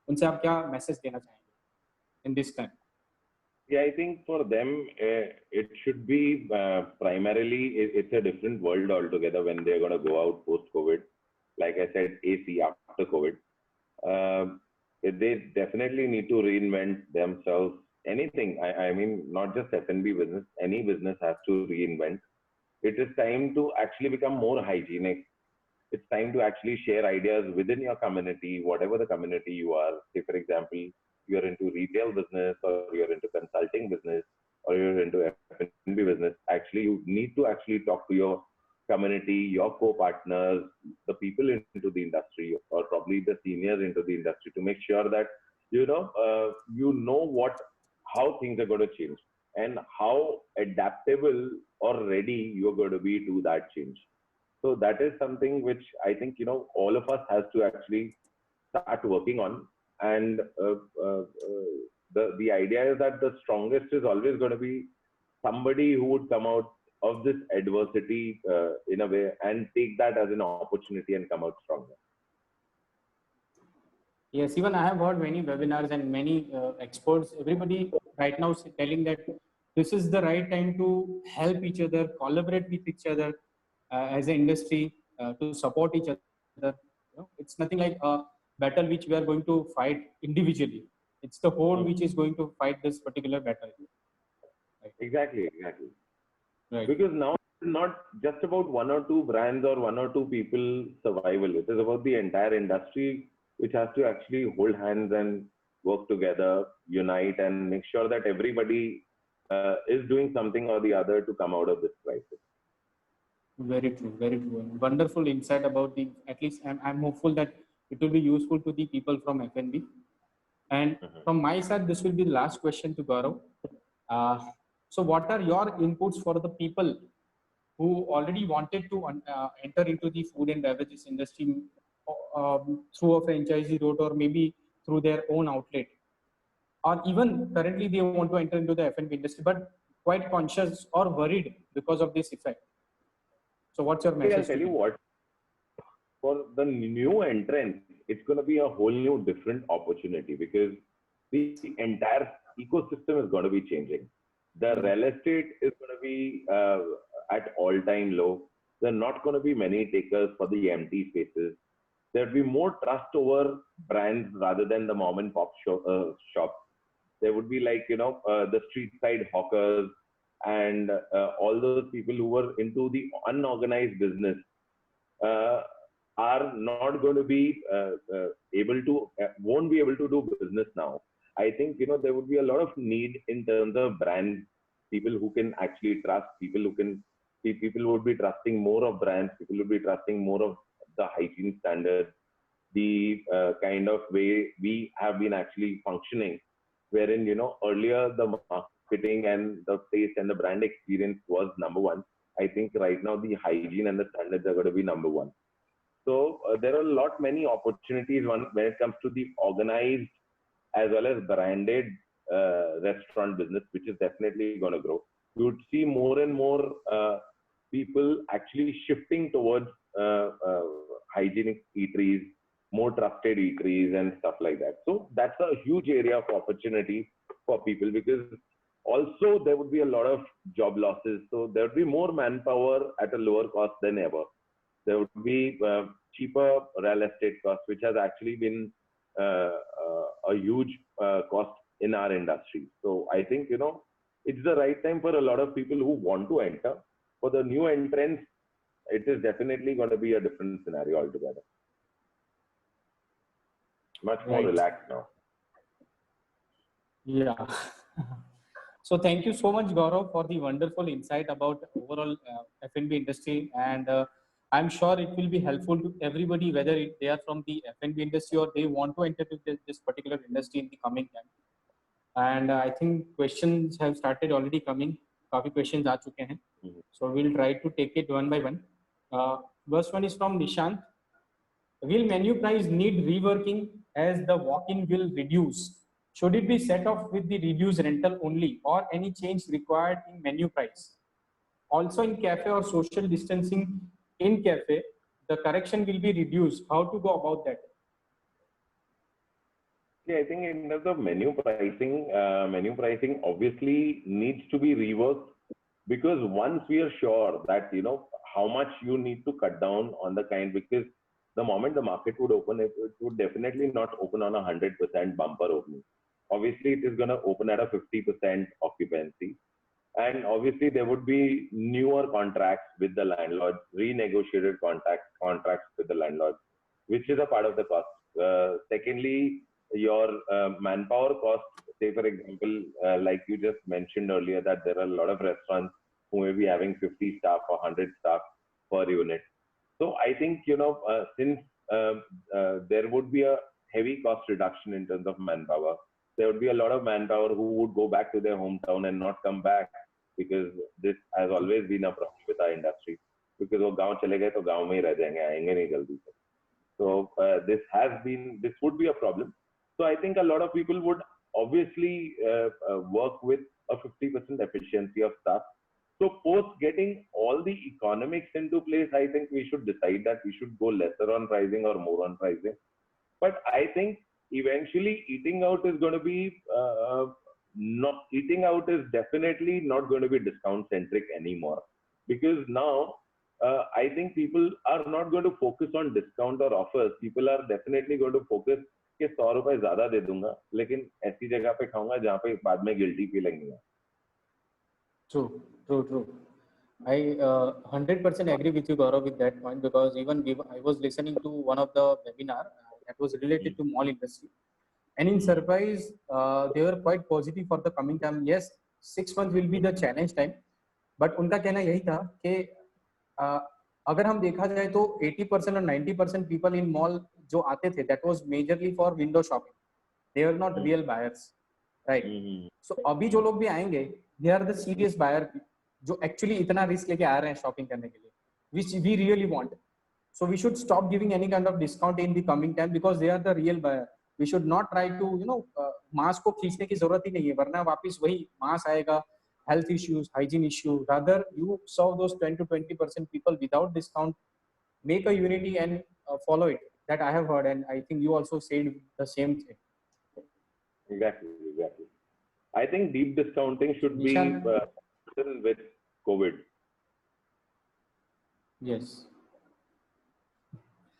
Speaker 1: उनसे आप क्या message देना चाहेंगे in this time?
Speaker 2: Yeah, I think for them, it should be primarily, it's a different world altogether when they're going to go out post-COVID. Like I said, AC after COVID. They definitely need to reinvent themselves. Anything, I mean, not just F&B business, any business has to reinvent. It is time to actually become more hygienic. It's time to actually share ideas within your community, whatever the community you are. Say, for example, you're into retail business or you're into consulting business or you're into F&B business. Actually, you need to actually talk to your community, your co-partners, the people into the industry or probably the seniors into the industry to make sure that, you know how things are going to change and how adaptable or ready you're going to be to that change. So that is something which I think, all of us has to actually start working on. And the idea is that the strongest is always going to be somebody who would come out of this adversity in a way and take that as an opportunity and come out stronger.
Speaker 1: Yes, even I have heard many webinars and many experts, everybody right now is telling that this is the right time to help each other, collaborate with each other as an industry, to support each other. It's nothing like a battle which we are going to fight individually. It's the whole which is going to fight this particular battle. Right.
Speaker 2: Exactly.
Speaker 1: Right.
Speaker 2: Because now it's not just about one or two brands or one or two people survival. It is about the entire industry which has to actually hold hands and work together, unite, and make sure that everybody is doing something or the other to come out of this crisis.
Speaker 1: Very true, very true. Wonderful insight about the, at least I'm hopeful that it will be useful to the people from F&B. And from my side, this will be the last question to Gaurav. So what are your inputs for the people who already wanted to enter into the food and beverages industry through a franchisee route or maybe through their own outlet? Or even currently they want to enter into the F&B industry, but quite conscious or worried because of this effect. So what's your message?
Speaker 2: I'll tell you what, for the new entrants, it's going to be a whole new different opportunity because the entire ecosystem is going to be changing. The real estate is going to be at all-time low. There are not going to be many takers for the empty spaces. There'll be more trust over brands rather than the mom and pop shops. There would be like, the street side hawkers and all those people who were into the unorganized business are not going to be won't be able to do business now. I think, there would be a lot of need in terms of brands, people who can actually trust, people would be trusting more of brands, people would be trusting more of the hygiene standards, the kind of way we have been actually functioning, wherein, earlier the marketing and the taste and the brand experience was number one. I think right now the hygiene and the standards are going to be number one. So there are many opportunities when it comes to the organized as well as branded restaurant business, which is definitely going to grow. You would see more and more people actually shifting towards hygienic eateries, more trusted eateries and stuff like that. So that's a huge area of opportunity for people because also there would be a lot of job losses. So there would be more manpower at a lower cost than ever. There would be cheaper real estate costs, which has actually been a huge cost in our industry. So I think, it's the right time for a lot of people who want to enter. For the new entrants, it is definitely going to be a different scenario altogether. Much more relaxed now.
Speaker 1: Yeah. So thank you so much, Gaurav, for the wonderful insight about overall F&B industry. And I'm sure it will be helpful to everybody, whether they are from the F&B industry or they want to enter this particular industry in the coming time. And I think questions have started already coming. Coffee questions aa chuke hain. So we'll try to take it one by one. First one is from Nishant. Will menu price need reworking as the walk-in will reduce, should it be set off with the reduced rental only, or any change required in menu price? Also in cafe or social distancing in cafe, the correction will be reduced. How to go about that?
Speaker 2: Yeah, I think in terms of menu pricing obviously needs to be reworked, because once we are sure that how much you need to cut down on the kind, because the moment the market would open, it would definitely not open on 100% bumper opening. Obviously, it is going to open at a 50% occupancy, and obviously there would be newer contracts with the landlords, renegotiated contracts with the landlords, which is a part of the cost. Secondly, your manpower cost, say for example, like you just mentioned earlier, that there are a lot of restaurants who may be having 50 staff or 100 staff per unit. So I think, since there would be a heavy cost reduction in terms of manpower, there would be a lot of manpower who would go back to their hometown and not come back, because this has always been a problem with our industry. Because वो गांव चले गए तो गांव में ही रह जाएंगे, आएंगे नहीं जल्दी से. So this would be a problem. So I think a lot of people would obviously work with a 50% efficiency of staff. So post getting all the economics into place, I think we should decide that we should go lesser on pricing or more on pricing. But I think eventually eating out is going to be is definitely not going to be discount centric anymore, because now I think people are not going to focus on discount or offers. People are definitely going to focus कि 100 रुपए ज्यादा दे दूंगा लेकिन ऐसी जगह पे खाऊंगा जहाँ पे बाद में गिल्टी फीलिंग नहीं है.
Speaker 1: True. I 100% agree with you, Gaurav, with that point, because even I was listening to one of the webinar that was related to mall industry, and in surprise, they were quite positive for the coming time. Yes, 6 months will be the challenge time, but उनका कहना यही था कि अगर हम देखा जाए तो 80% और 90% people in mall जो आते थे, that was majorly for window shopping. They were not real buyers, right? So अभी जो लोग भी आएंगे, they are the serious buyer जो actually इतना risk लेके आ रहे हैं shopping करने के लिए, which we really want. So we should stop giving any kind of discount in the coming time, because they are the real buyer. We should not try to mass को खींचने की जरूरत ही नहीं है, वरना वापस वही mass आएगा, health issues, hygiene issue. Rather, you serve those 10 to 20% people without discount, make a unity and follow it. That I have heard, and I think you also said the same thing.
Speaker 2: Exactly. I think deep discounting should be with COVID.
Speaker 1: Yes.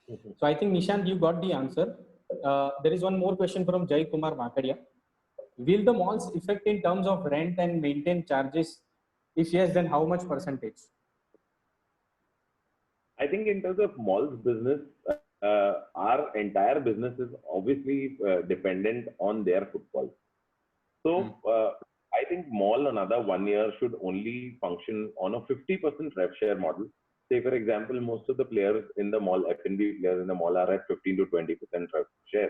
Speaker 1: So I think Nishant, you got the answer. There is one more question from Jai Kumar Makadia. Will the malls affect in terms of rent and maintenance charges? If yes, then how much percentage?
Speaker 2: I think in terms of malls business, our entire business is obviously dependent on their footfall. So I think mall another 1 year should only function on a 50% rev share model. Say for example, most of the players in the mall, F&B players in the mall are at 15 to 20% rev share.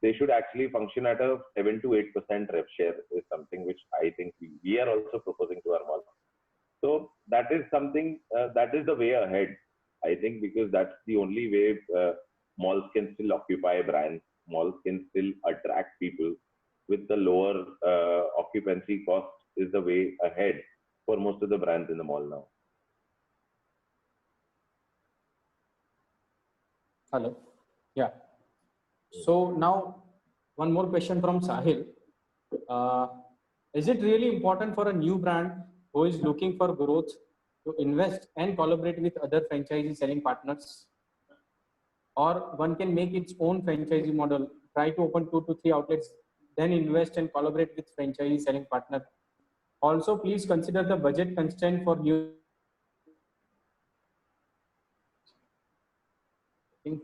Speaker 2: They should actually function at a 7 to 8% rev share is something which I think we are also proposing to our mall. So that is something, that is the way ahead, I think, because that's the only way malls can still occupy brands, malls can still attract people with the lower occupancy cost is the way ahead for most of the brands in the mall now.
Speaker 1: Hello. Yeah. So now one more question from Sahil. Is it really important for a new brand who is looking for growth to invest and collaborate with other franchisee selling partners? Or one can make its own franchisee model, try to open 2 to 3 outlets, then invest and collaborate with franchisee selling partner. Also, please consider the budget constraint for new. I think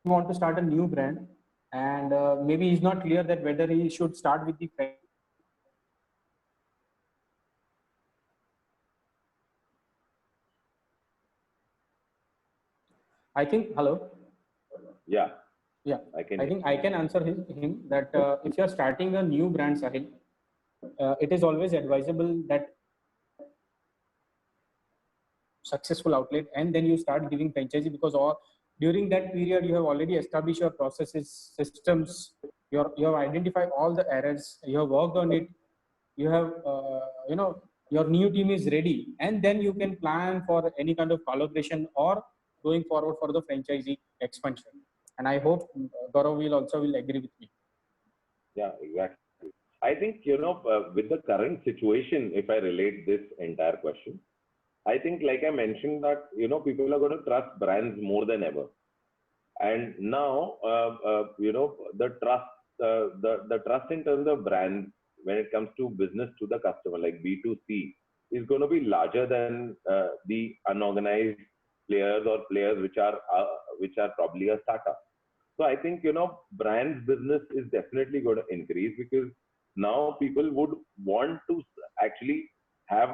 Speaker 1: want to start a new brand, and maybe he's not clear that whether he should start with the I think hello.
Speaker 2: Yeah.
Speaker 1: I think I can answer him that if you are starting a new brand, Sahil, it is always advisable that successful outlet, and then you start giving franchisee, because all during that period you have already established your processes, systems, you have identified all the errors, you have worked on it, you have your new team is ready, and then you can plan for any kind of collaboration or going forward for the franchisee expansion. And I hope Gaurav will also will agree with me.
Speaker 2: Yeah, exactly. I think, with the current situation, if I relate this entire question, I think, like I mentioned, that, people are going to trust brands more than ever. And now, the trust, the trust in terms of brands when it comes to business to the customer, like B2C, is going to be larger than the unorganized players or players which are probably a startup. So I think, brands business is definitely going to increase, because now people would want to actually have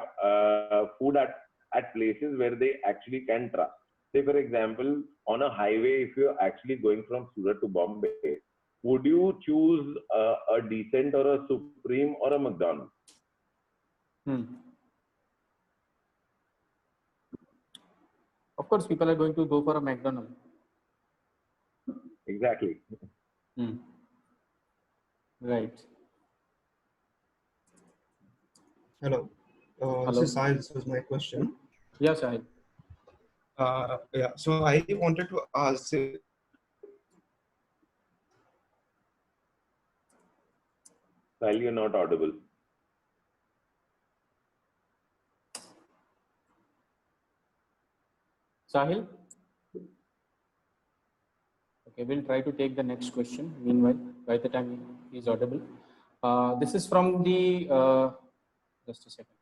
Speaker 2: food at places where they actually can trust. Say, for example, on a highway, if you're actually going from Surat to Bombay, would you choose a Decent or a Supreme or a McDonald's?
Speaker 1: Of course, people are going to go for a McDonald's.
Speaker 2: Exactly.
Speaker 1: Right.
Speaker 4: Hello.
Speaker 1: Hello.
Speaker 4: This is Sahil. This was my question.
Speaker 1: Yes, I.
Speaker 4: Yeah. So I wanted to ask.
Speaker 2: While you're not audible.
Speaker 1: Sahil? Okay, we'll try to take the next question. Meanwhile, by the time he is audible. This is from the, just a second.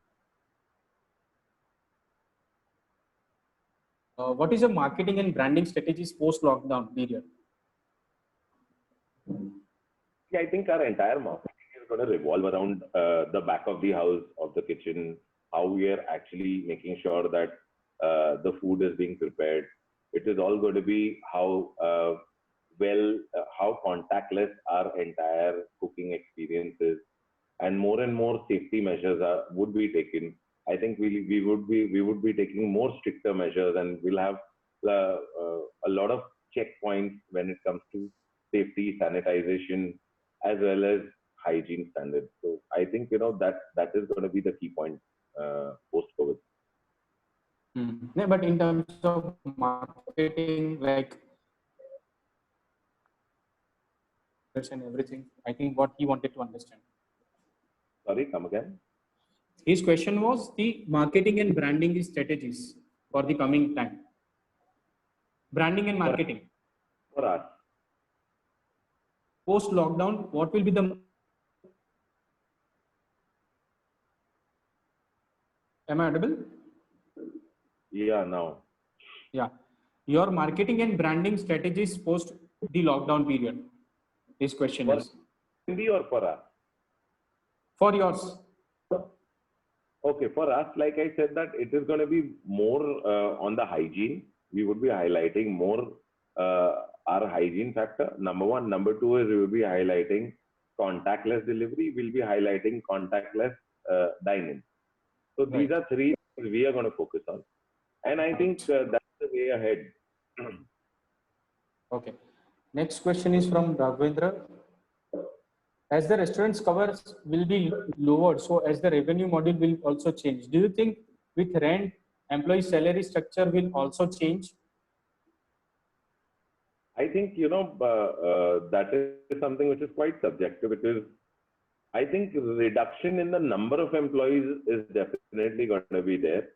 Speaker 1: What is your marketing and branding strategies post-lockdown period?
Speaker 2: Yeah, I think our entire marketing is going to revolve around the back of the house, of the kitchen, how we are actually making sure that the food is being prepared. It is all going to be how how contactless our entire cooking experience is, and more safety measures would be taken. I think we would be taking more stricter measures, and we'll have a lot of checkpoints when it comes to safety, sanitization, as well as hygiene standards. So I think that is going to be the key point post COVID.
Speaker 1: Yeah, but in terms of marketing, like and everything, I think what he wanted to understand.
Speaker 2: Sorry, come again.
Speaker 1: His question was the marketing and branding strategies for the coming time. Branding and marketing.
Speaker 2: For us.
Speaker 1: Post lockdown, what will be the? Am I audible?
Speaker 2: Yeah, now.
Speaker 1: Yeah. Your marketing and branding strategies post the lockdown period. This question is.
Speaker 2: For Hindi or for us?
Speaker 1: For yours.
Speaker 2: Okay, for us, like I said, that it is going to be more on the hygiene. We would be highlighting more our hygiene factor. Number one. Number two is we will be highlighting contactless delivery. We'll be highlighting contactless dining. So these are three things we are going to focus on. And I think that's the way ahead.
Speaker 1: Okay. Next question is from Raghavendra. As the restaurants covers will be lowered, so as the revenue model will also change. Do you think with rent, employee salary structure will also change?
Speaker 2: I think, that is something which is quite subjective, because I think reduction in the number of employees is definitely going to be there.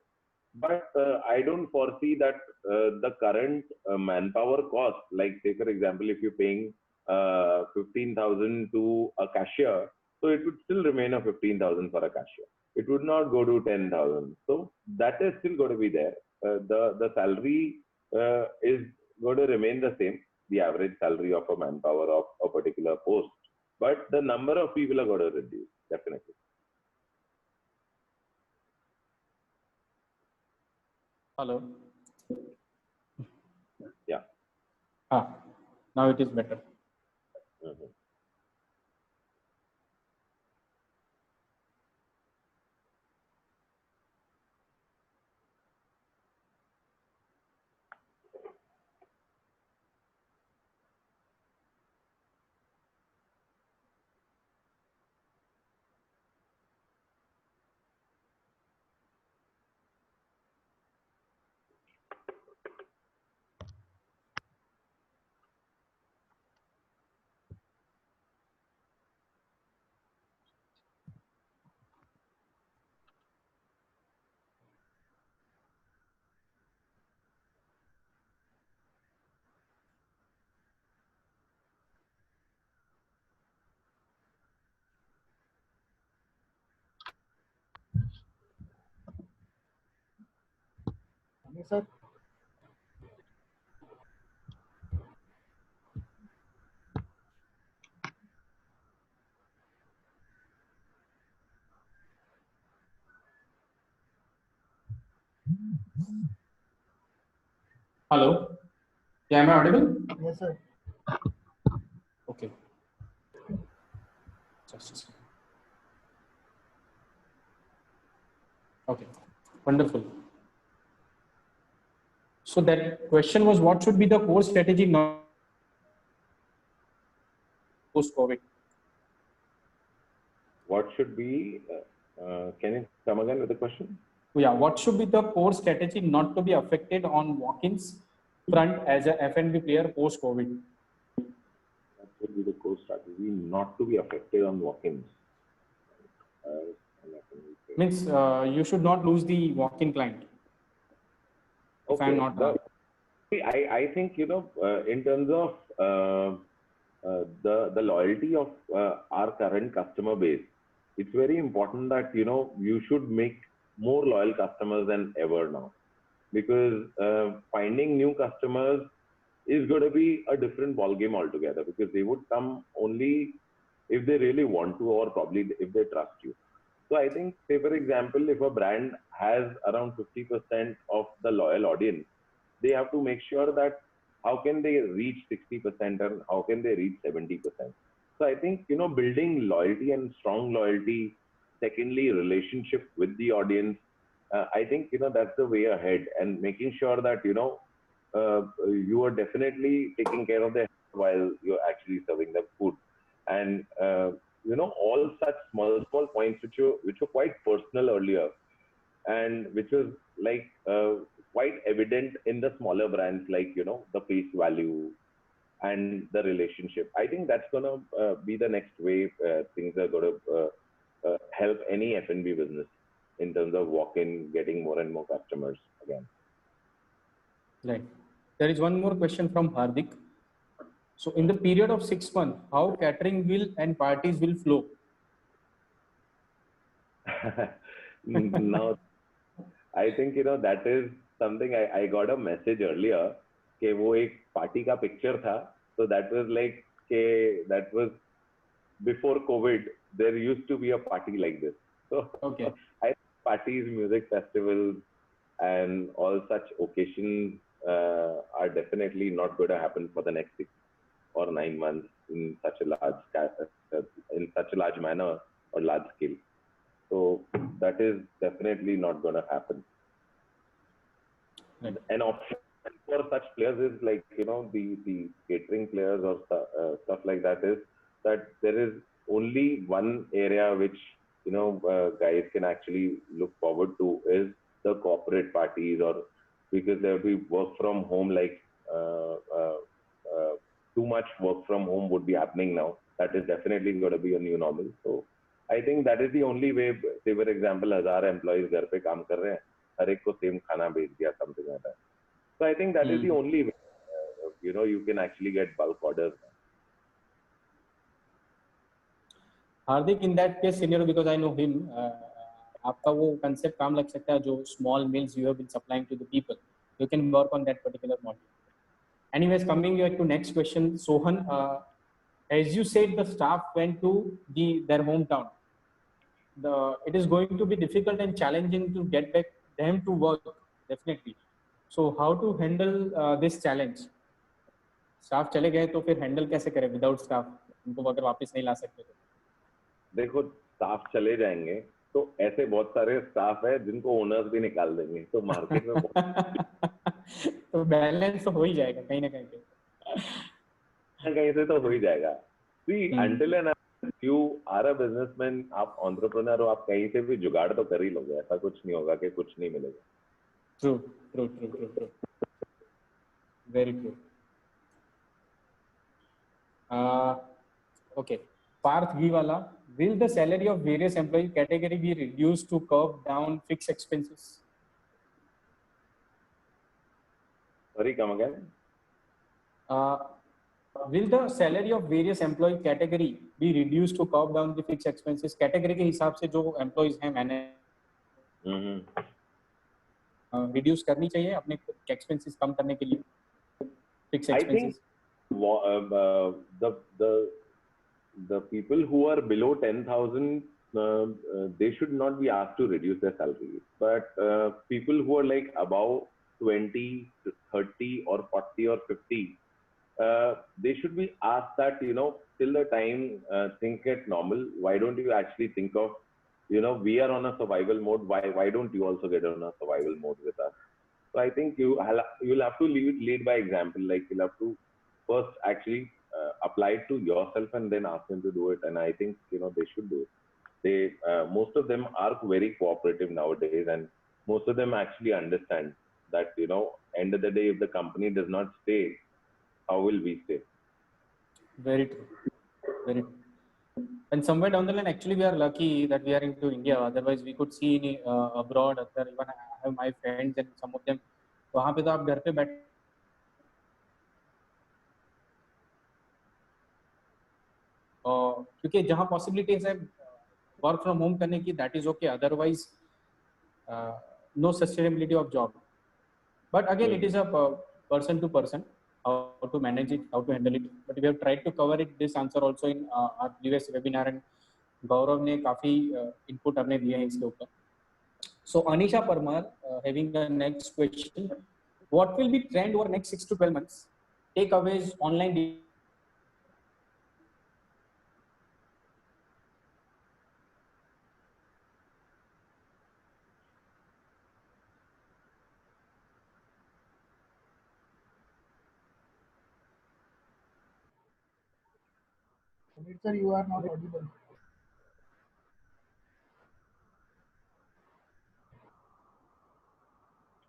Speaker 2: But I don't foresee that the current manpower cost, like say, for example, if you're paying 15,000 to a cashier, so it would still remain a 15,000 for a cashier. It would not go to 10,000. So that is still going to be there. The salary is going to remain the same, the average salary of a manpower of a particular post. But the number of people are going to reduce, definitely.
Speaker 1: Hello.
Speaker 2: Yeah.
Speaker 1: Now it is better.
Speaker 2: Mm-hmm.
Speaker 6: Yes, sir.
Speaker 1: Hello. Yeah, am I audible?
Speaker 6: Yes, sir.
Speaker 1: Okay. Just a second. Okay. Wonderful. So that question was, what should be the core strategy now post-COVID?
Speaker 2: What should be? Can you come again with the question?
Speaker 1: Yeah, what should be the core strategy not to be affected on walk-ins front as a F&B player post-COVID?
Speaker 2: That would be the core strategy, not to be affected on walk-ins.
Speaker 1: Means you should not lose the walk-in client. If I'm not wrong.
Speaker 2: I think, you know, in terms of the loyalty of our current customer base, it's very important that, you know, you should make more loyal customers than ever now, because finding new customers is going to be a different ball game altogether, because they would come only if they really want to, or probably if they trust you. So I think, say for example, if a brand has around 50% of the loyal audience, they have to make sure that how can they reach 60% and how can they reach 70%. So I think, you know, building loyalty and strong loyalty, secondly, relationship with the audience, I think, you know, that's the way ahead, and making sure that, you know, you are definitely taking care of them while you're actually serving them food. And, you know, all such small points which were quite personal earlier, and which was like quite evident in the smaller brands, like, you know, the face value and the relationship. I think that's going to be the next way things are going to help any F&B business in terms of walk-in, getting more and more customers again.
Speaker 1: Right. There is one more question from Hardik. So in the period of 6 months, how catering will and parties will flow?
Speaker 2: Now, I think, you know, that is something I got a message earlier कि वो एक party का picture था. So that was like that was before COVID. There used to be a party like this. So
Speaker 1: Okay.
Speaker 2: I think parties, music festivals, and all such occasions are definitely not going to happen for the next 6 or 9 months in such a large manner or large scale. So that is definitely not going to happen.
Speaker 1: Right.
Speaker 2: An option for such players is like, you know, the catering players or stuff like that, is that there is only one area which, you know, guys can actually look forward to, is the corporate parties, or because there will be work from home, like too much work from home would be happening now. That is definitely going to be a new normal. So I think that is the only way. Say for example, 1,000 employees घर पे काम कर रहे हैं, हर एक को same खाना भेज दिया, something like that. So I think that is the only way, you know, you can actually get bulk orders.
Speaker 1: Hardik, in that case scenario, because I know him, आपका वो concept काम लग सकता है जो small meals you have been supplying to the people. You can work on that particular model. Anyways, coming here to next question, Sohan, as you said, the staff went to their hometown. It is going to be difficult and challenging to get back them to work, definitely. So how to handle this challenge? Staff चले गए तो फिर handle कैसे करें without staff? उनको अगर वापस नहीं ला सकते तो?
Speaker 2: देखो, staff चले जाएंगे तो ऐसे बहुत सारे staff है जिनको owners भी निकाल देंगे, तो market में
Speaker 1: तो balance तो हो ही जाएगा कहीं ना कहीं
Speaker 2: से तो हो ही जाएगा. See, until and you are a businessman, आप entrepreneur हो, आप कहीं से भी जुगाड़ तो कर ही लोगे. ऐसा कुछ नहीं होगा कि कुछ नहीं मिलेगा.
Speaker 1: True. Very true. Okay. Parth Giwala, will the salary of various employee category be reduced to curb down fixed expenses?
Speaker 2: Sorry, come again.
Speaker 1: Will the salary of various employee category be reduced to curb down the fixed expenses? Category के हिसाब से जो employees हैं मैंने reduce करनी चाहिए अपने expenses कम करने के लिए, fix
Speaker 2: I think
Speaker 1: expenses?
Speaker 2: the people who are below 10,000, they should not be asked to reduce their salary. But people who are like above 20, 30, or 40 or 50, they should be asked that, till the time things get normal, why don't you actually think of, we are on a survival mode. Why don't you also get on a survival mode with us? So I think you'll have to lead by example. Like you'll have to first actually apply it to yourself and then ask them to do it. And I think they should do it. They most of them are very cooperative nowadays, and most of them actually understand that end of the day, if the company does not stay, how will we stay?
Speaker 1: Very true. Very true. And somewhere down the line, actually, we are lucky that we are into India. Otherwise, we could see in, abroad. Even I have my friends and some of them. वहाँ पे तो आप घर पे बैठ क्योंकि जहाँ possibilities है वर्क फ्रॉम होम करने की, that is okay. Otherwise no sustainability of job. But again, it is a person to person how to manage it, how to handle it. But we have tried to cover it this answer also in our previous webinar, and गौरव ने काफी input हमने दिए हैं इसके ऊपर. So Anisha Parmar having the next question, what will be trend over next 6 to 12 months? Takeaways, online.
Speaker 6: Sir, you are not audible.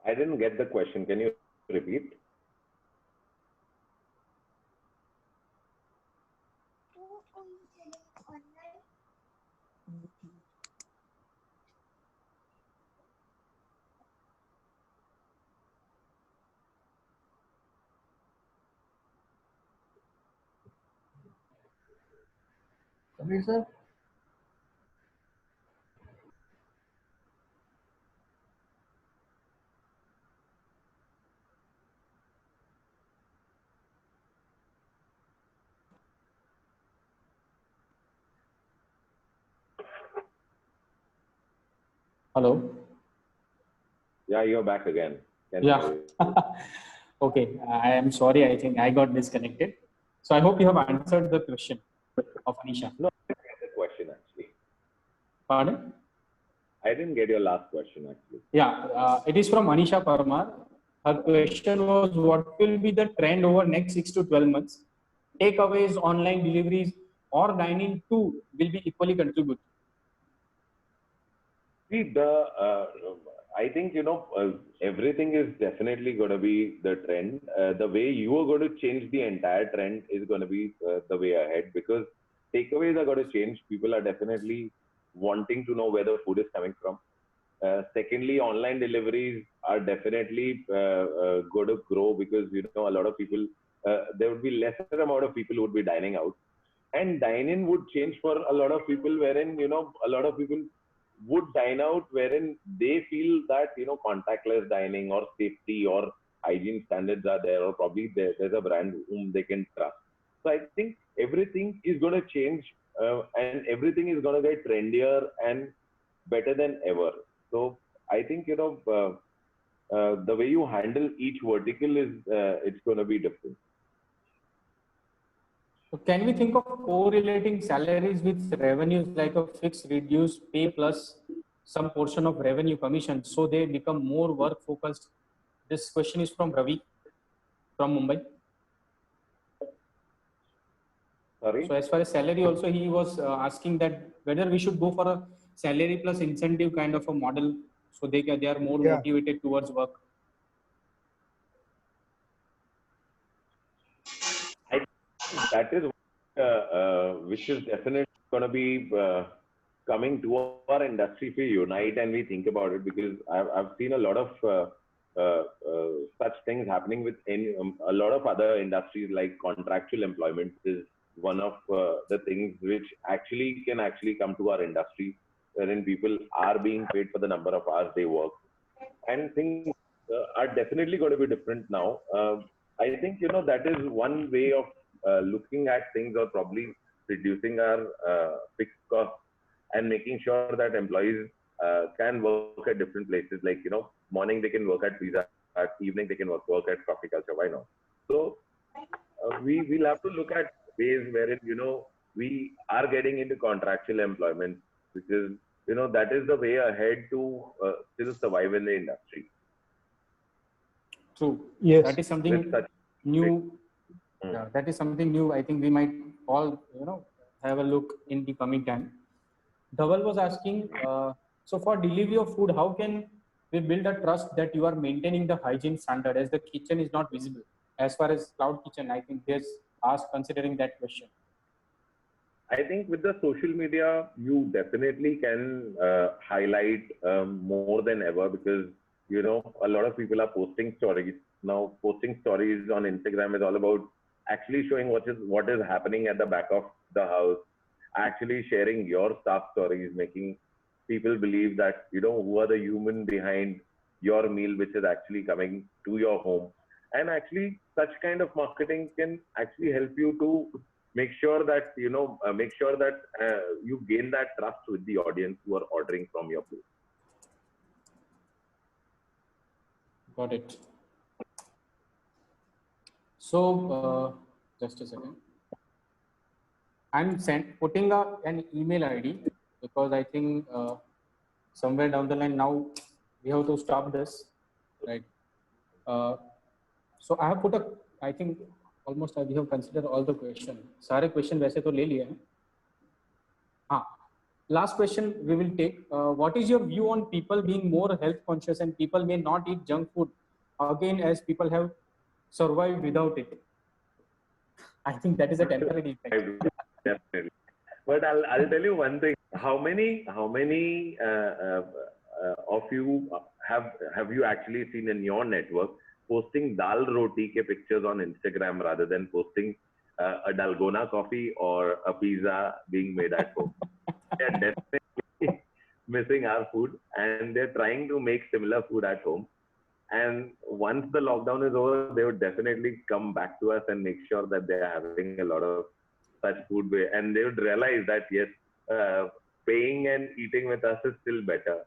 Speaker 2: I didn't get the question. Can you repeat?
Speaker 6: Samir sir.
Speaker 1: Hello.
Speaker 2: Yeah, you're back again.
Speaker 1: Yeah. Okay. I am sorry. I think I got disconnected. So I hope you have answered the question of Anisha.
Speaker 2: No, I didn't get the question actually.
Speaker 1: Pardon?
Speaker 2: I didn't get your last question actually.
Speaker 1: Yeah, it is from Anisha Parmar. Her question was, what will be the trend over next 6 to 12 months? Takeaways, online deliveries, or dining too will be equally contribute.
Speaker 2: See, I think everything is definitely going to be the trend. The way you are going to change the entire trend is going to be the way ahead, because takeaways are going to change. People are definitely wanting to know where the food is coming from. Secondly, online deliveries are definitely going to grow, because a lot of people, there would be lesser amount of people who would be dining out, and dine-in would change for a lot of people, wherein a lot of people would dine out wherein they feel that contactless dining or safety or hygiene standards are there, or probably there's a brand whom they can trust. So I think everything is going to change, and everything is going to get trendier and better than ever. So I think the way you handle each vertical is it's going to be different.
Speaker 1: So can we think of correlating salaries with revenues, like a fixed reduced pay plus some portion of revenue commission, so they become more work focused? This question is from Ravi from Mumbai.
Speaker 2: Sorry?
Speaker 1: So as far as salary also, he was asking that whether we should go for a salary plus incentive kind of a model, so they are more motivated towards work.
Speaker 2: That is which is definitely going to be coming to our industry if we unite and we think about it, because I've seen a lot of such things happening with a lot of other industries. Like contractual employment is one of the things which can come to our industry, wherein people are being paid for the number of hours they work. And things are definitely going to be different now. I think, that is one way of looking at things, or probably reducing our fixed costs and making sure that employees can work at different places. Like, morning they can work at Pizza Hut, evening they can work at Coffee Culture. Why not? So we'll have to look at ways wherein, we are getting into contractual employment, because, that is the way ahead to still survive in the industry.
Speaker 1: True.
Speaker 5: Yes.
Speaker 1: That is something
Speaker 2: With such
Speaker 1: new.
Speaker 2: Mm.
Speaker 1: Yeah, that is something new. I think we might all, have a look in the coming time. Dhaval was asking, so for delivery of food, how can we build a trust that you are maintaining the hygiene standard as the kitchen is not visible? As far as cloud kitchen, I think there's asked considering that question.
Speaker 2: I think with the social media, you definitely can highlight more than ever, because, a lot of people are posting stories. Now, posting stories on Instagram is all about actually showing what is happening at the back of the house, actually sharing your staff stories, making people believe that, who are the human behind your meal, which is actually coming to your home. And actually, such kind of marketing can actually help you to make sure that, you gain that trust with the audience who are ordering from your place.
Speaker 1: Got it. So, just a second. I'm putting an email ID, because I think somewhere down the line now we have to stop this, right? So I have put I think almost we have considered all the question. सारे question वैसे तो ले लिए हैं. हाँ. Last question we will take. What is your view on people being more health conscious and people may not eat junk food again as people have survived without it? I think that is a temporary effect.
Speaker 2: Definitely. But I'll tell you one thing. How many of you have you actually seen in your network posting dal roti ke pictures on Instagram rather than posting a dalgona coffee or a pizza being made at home? They're definitely missing our food, and they're trying to make similar food at home. And once the lockdown is over, they would definitely come back to us and make sure that they're having a lot of such food, and they would realize that yes, paying and eating with us is still better.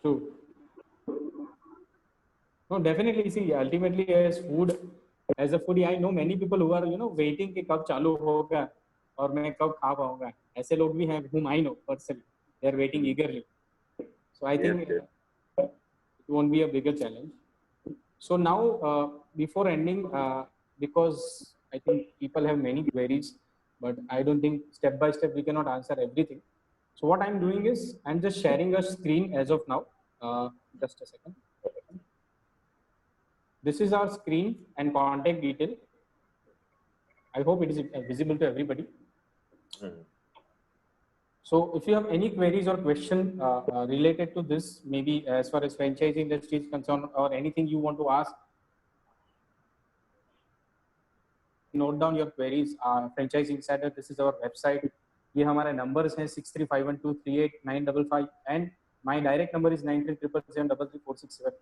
Speaker 1: True. No, definitely. See, ultimately, as a foodie, I know many people who are waiting कि कब चालू होगा और मैं कब खा पाऊंगा. ऐसे लोग भी हैं whom I know personally. They are waiting eagerly. So I think it won't be a bigger challenge. So now, before ending, because I think people have many queries, but I don't think step by step we cannot answer everything. So what I'm doing is I'm just sharing a screen as of now. Just a second. This is our screen and contact detail. I hope it is visible to everybody.
Speaker 2: Mm-hmm.
Speaker 1: So if you have any queries or question related to this, maybe as far as franchise industry is concerned or anything you want to ask, note down your queries. Franchise Insider, this is our website. ये हमारे numbers हैं 6351238955 and my direct number is 9377733467.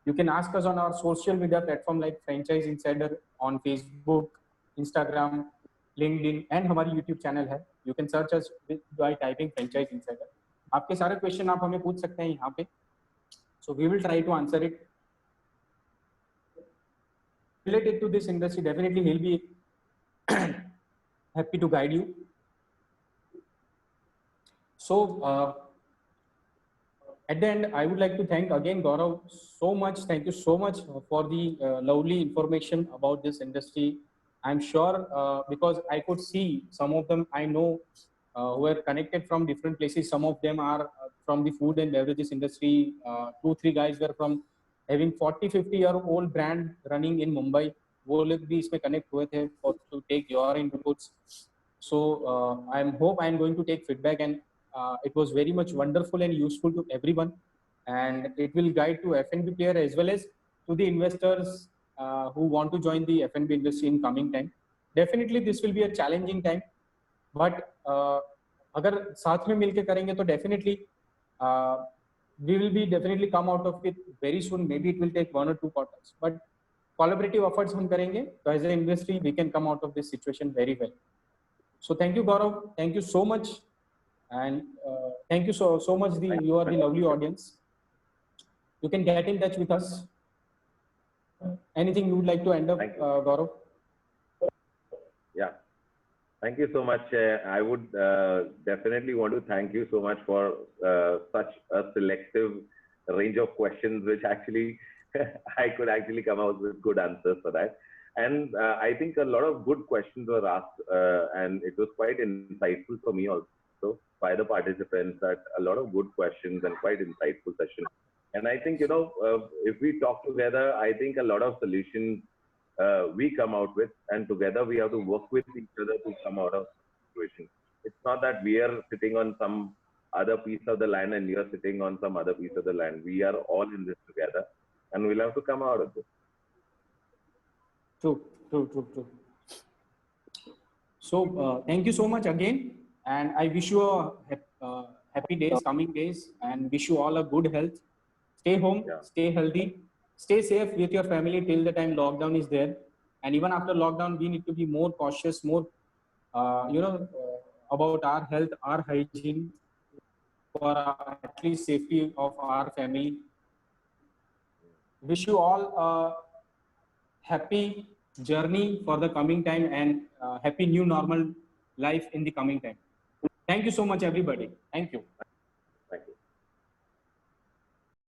Speaker 1: You can ask us on our social media platform like Franchise Insider on Facebook, Instagram, LinkedIn and हमारी YouTube channel है. You can search us by typing Franchise Insider. आपके सारे question आप हमें पूछ सकते हैं यहाँ पे. So we will try to answer it. Related to this industry, definitely he'll be happy to guide you. So at the end, I would like to thank again Gaurav so much. Thank you so much for the lovely information about this industry. I'm sure because I could see some of them I know who are connected from different places. Some of them are from the food and beverages industry. 2-3 guys were from having 40-50-year-old brand running in Mumbai. वो लोग भी इसमें connect हुए थे to take your inputs. So I hope I'm going to take feedback and it was very much wonderful and useful to everyone, and it will guide to F&B player as well as to the investors who want to join the F&B industry in coming time. Definitely this will be a challenging time, but अगर साथ में मिलके करेंगे तो definitely we will be definitely come out of it very soon. Maybe it will take 1 or 2 quarters, but collaborative efforts हम करेंगे, so as an industry we can come out of this situation very well. So thank you, Gaurav. Thank you so much, and thank you so much. You are the lovely audience. You can get in touch with us. Anything you would like to end up,
Speaker 2: Thank you.
Speaker 1: Gaurav?
Speaker 2: Yeah. Thank you so much. I would definitely want to thank you so much for such a selective range of questions, which actually I could actually come out with good answers for that. And I think a lot of good questions were asked, and it was quite insightful for me also by the participants. That a lot of good questions and quite insightful session. And I think, you know, if we talk together, I think a lot of solutions we come out with, and together we have to work with each other to come out of the situation. It's not that we are sitting on some other piece of the land and you are sitting on some other piece of the land. We are all in this together, and we'll have to come out of this.
Speaker 1: True. So thank you so much again, and I wish you a happy days, coming days, and wish you all a good health. Stay home,
Speaker 2: Yeah.
Speaker 1: stay healthy, stay safe with your family till the time lockdown is there. And even after lockdown, we need to be more cautious, more about our health, our hygiene, for at least safety of our family. Wish you all a happy journey for the coming time, and happy new normal life in the coming time. Thank you so much, everybody. Thank you.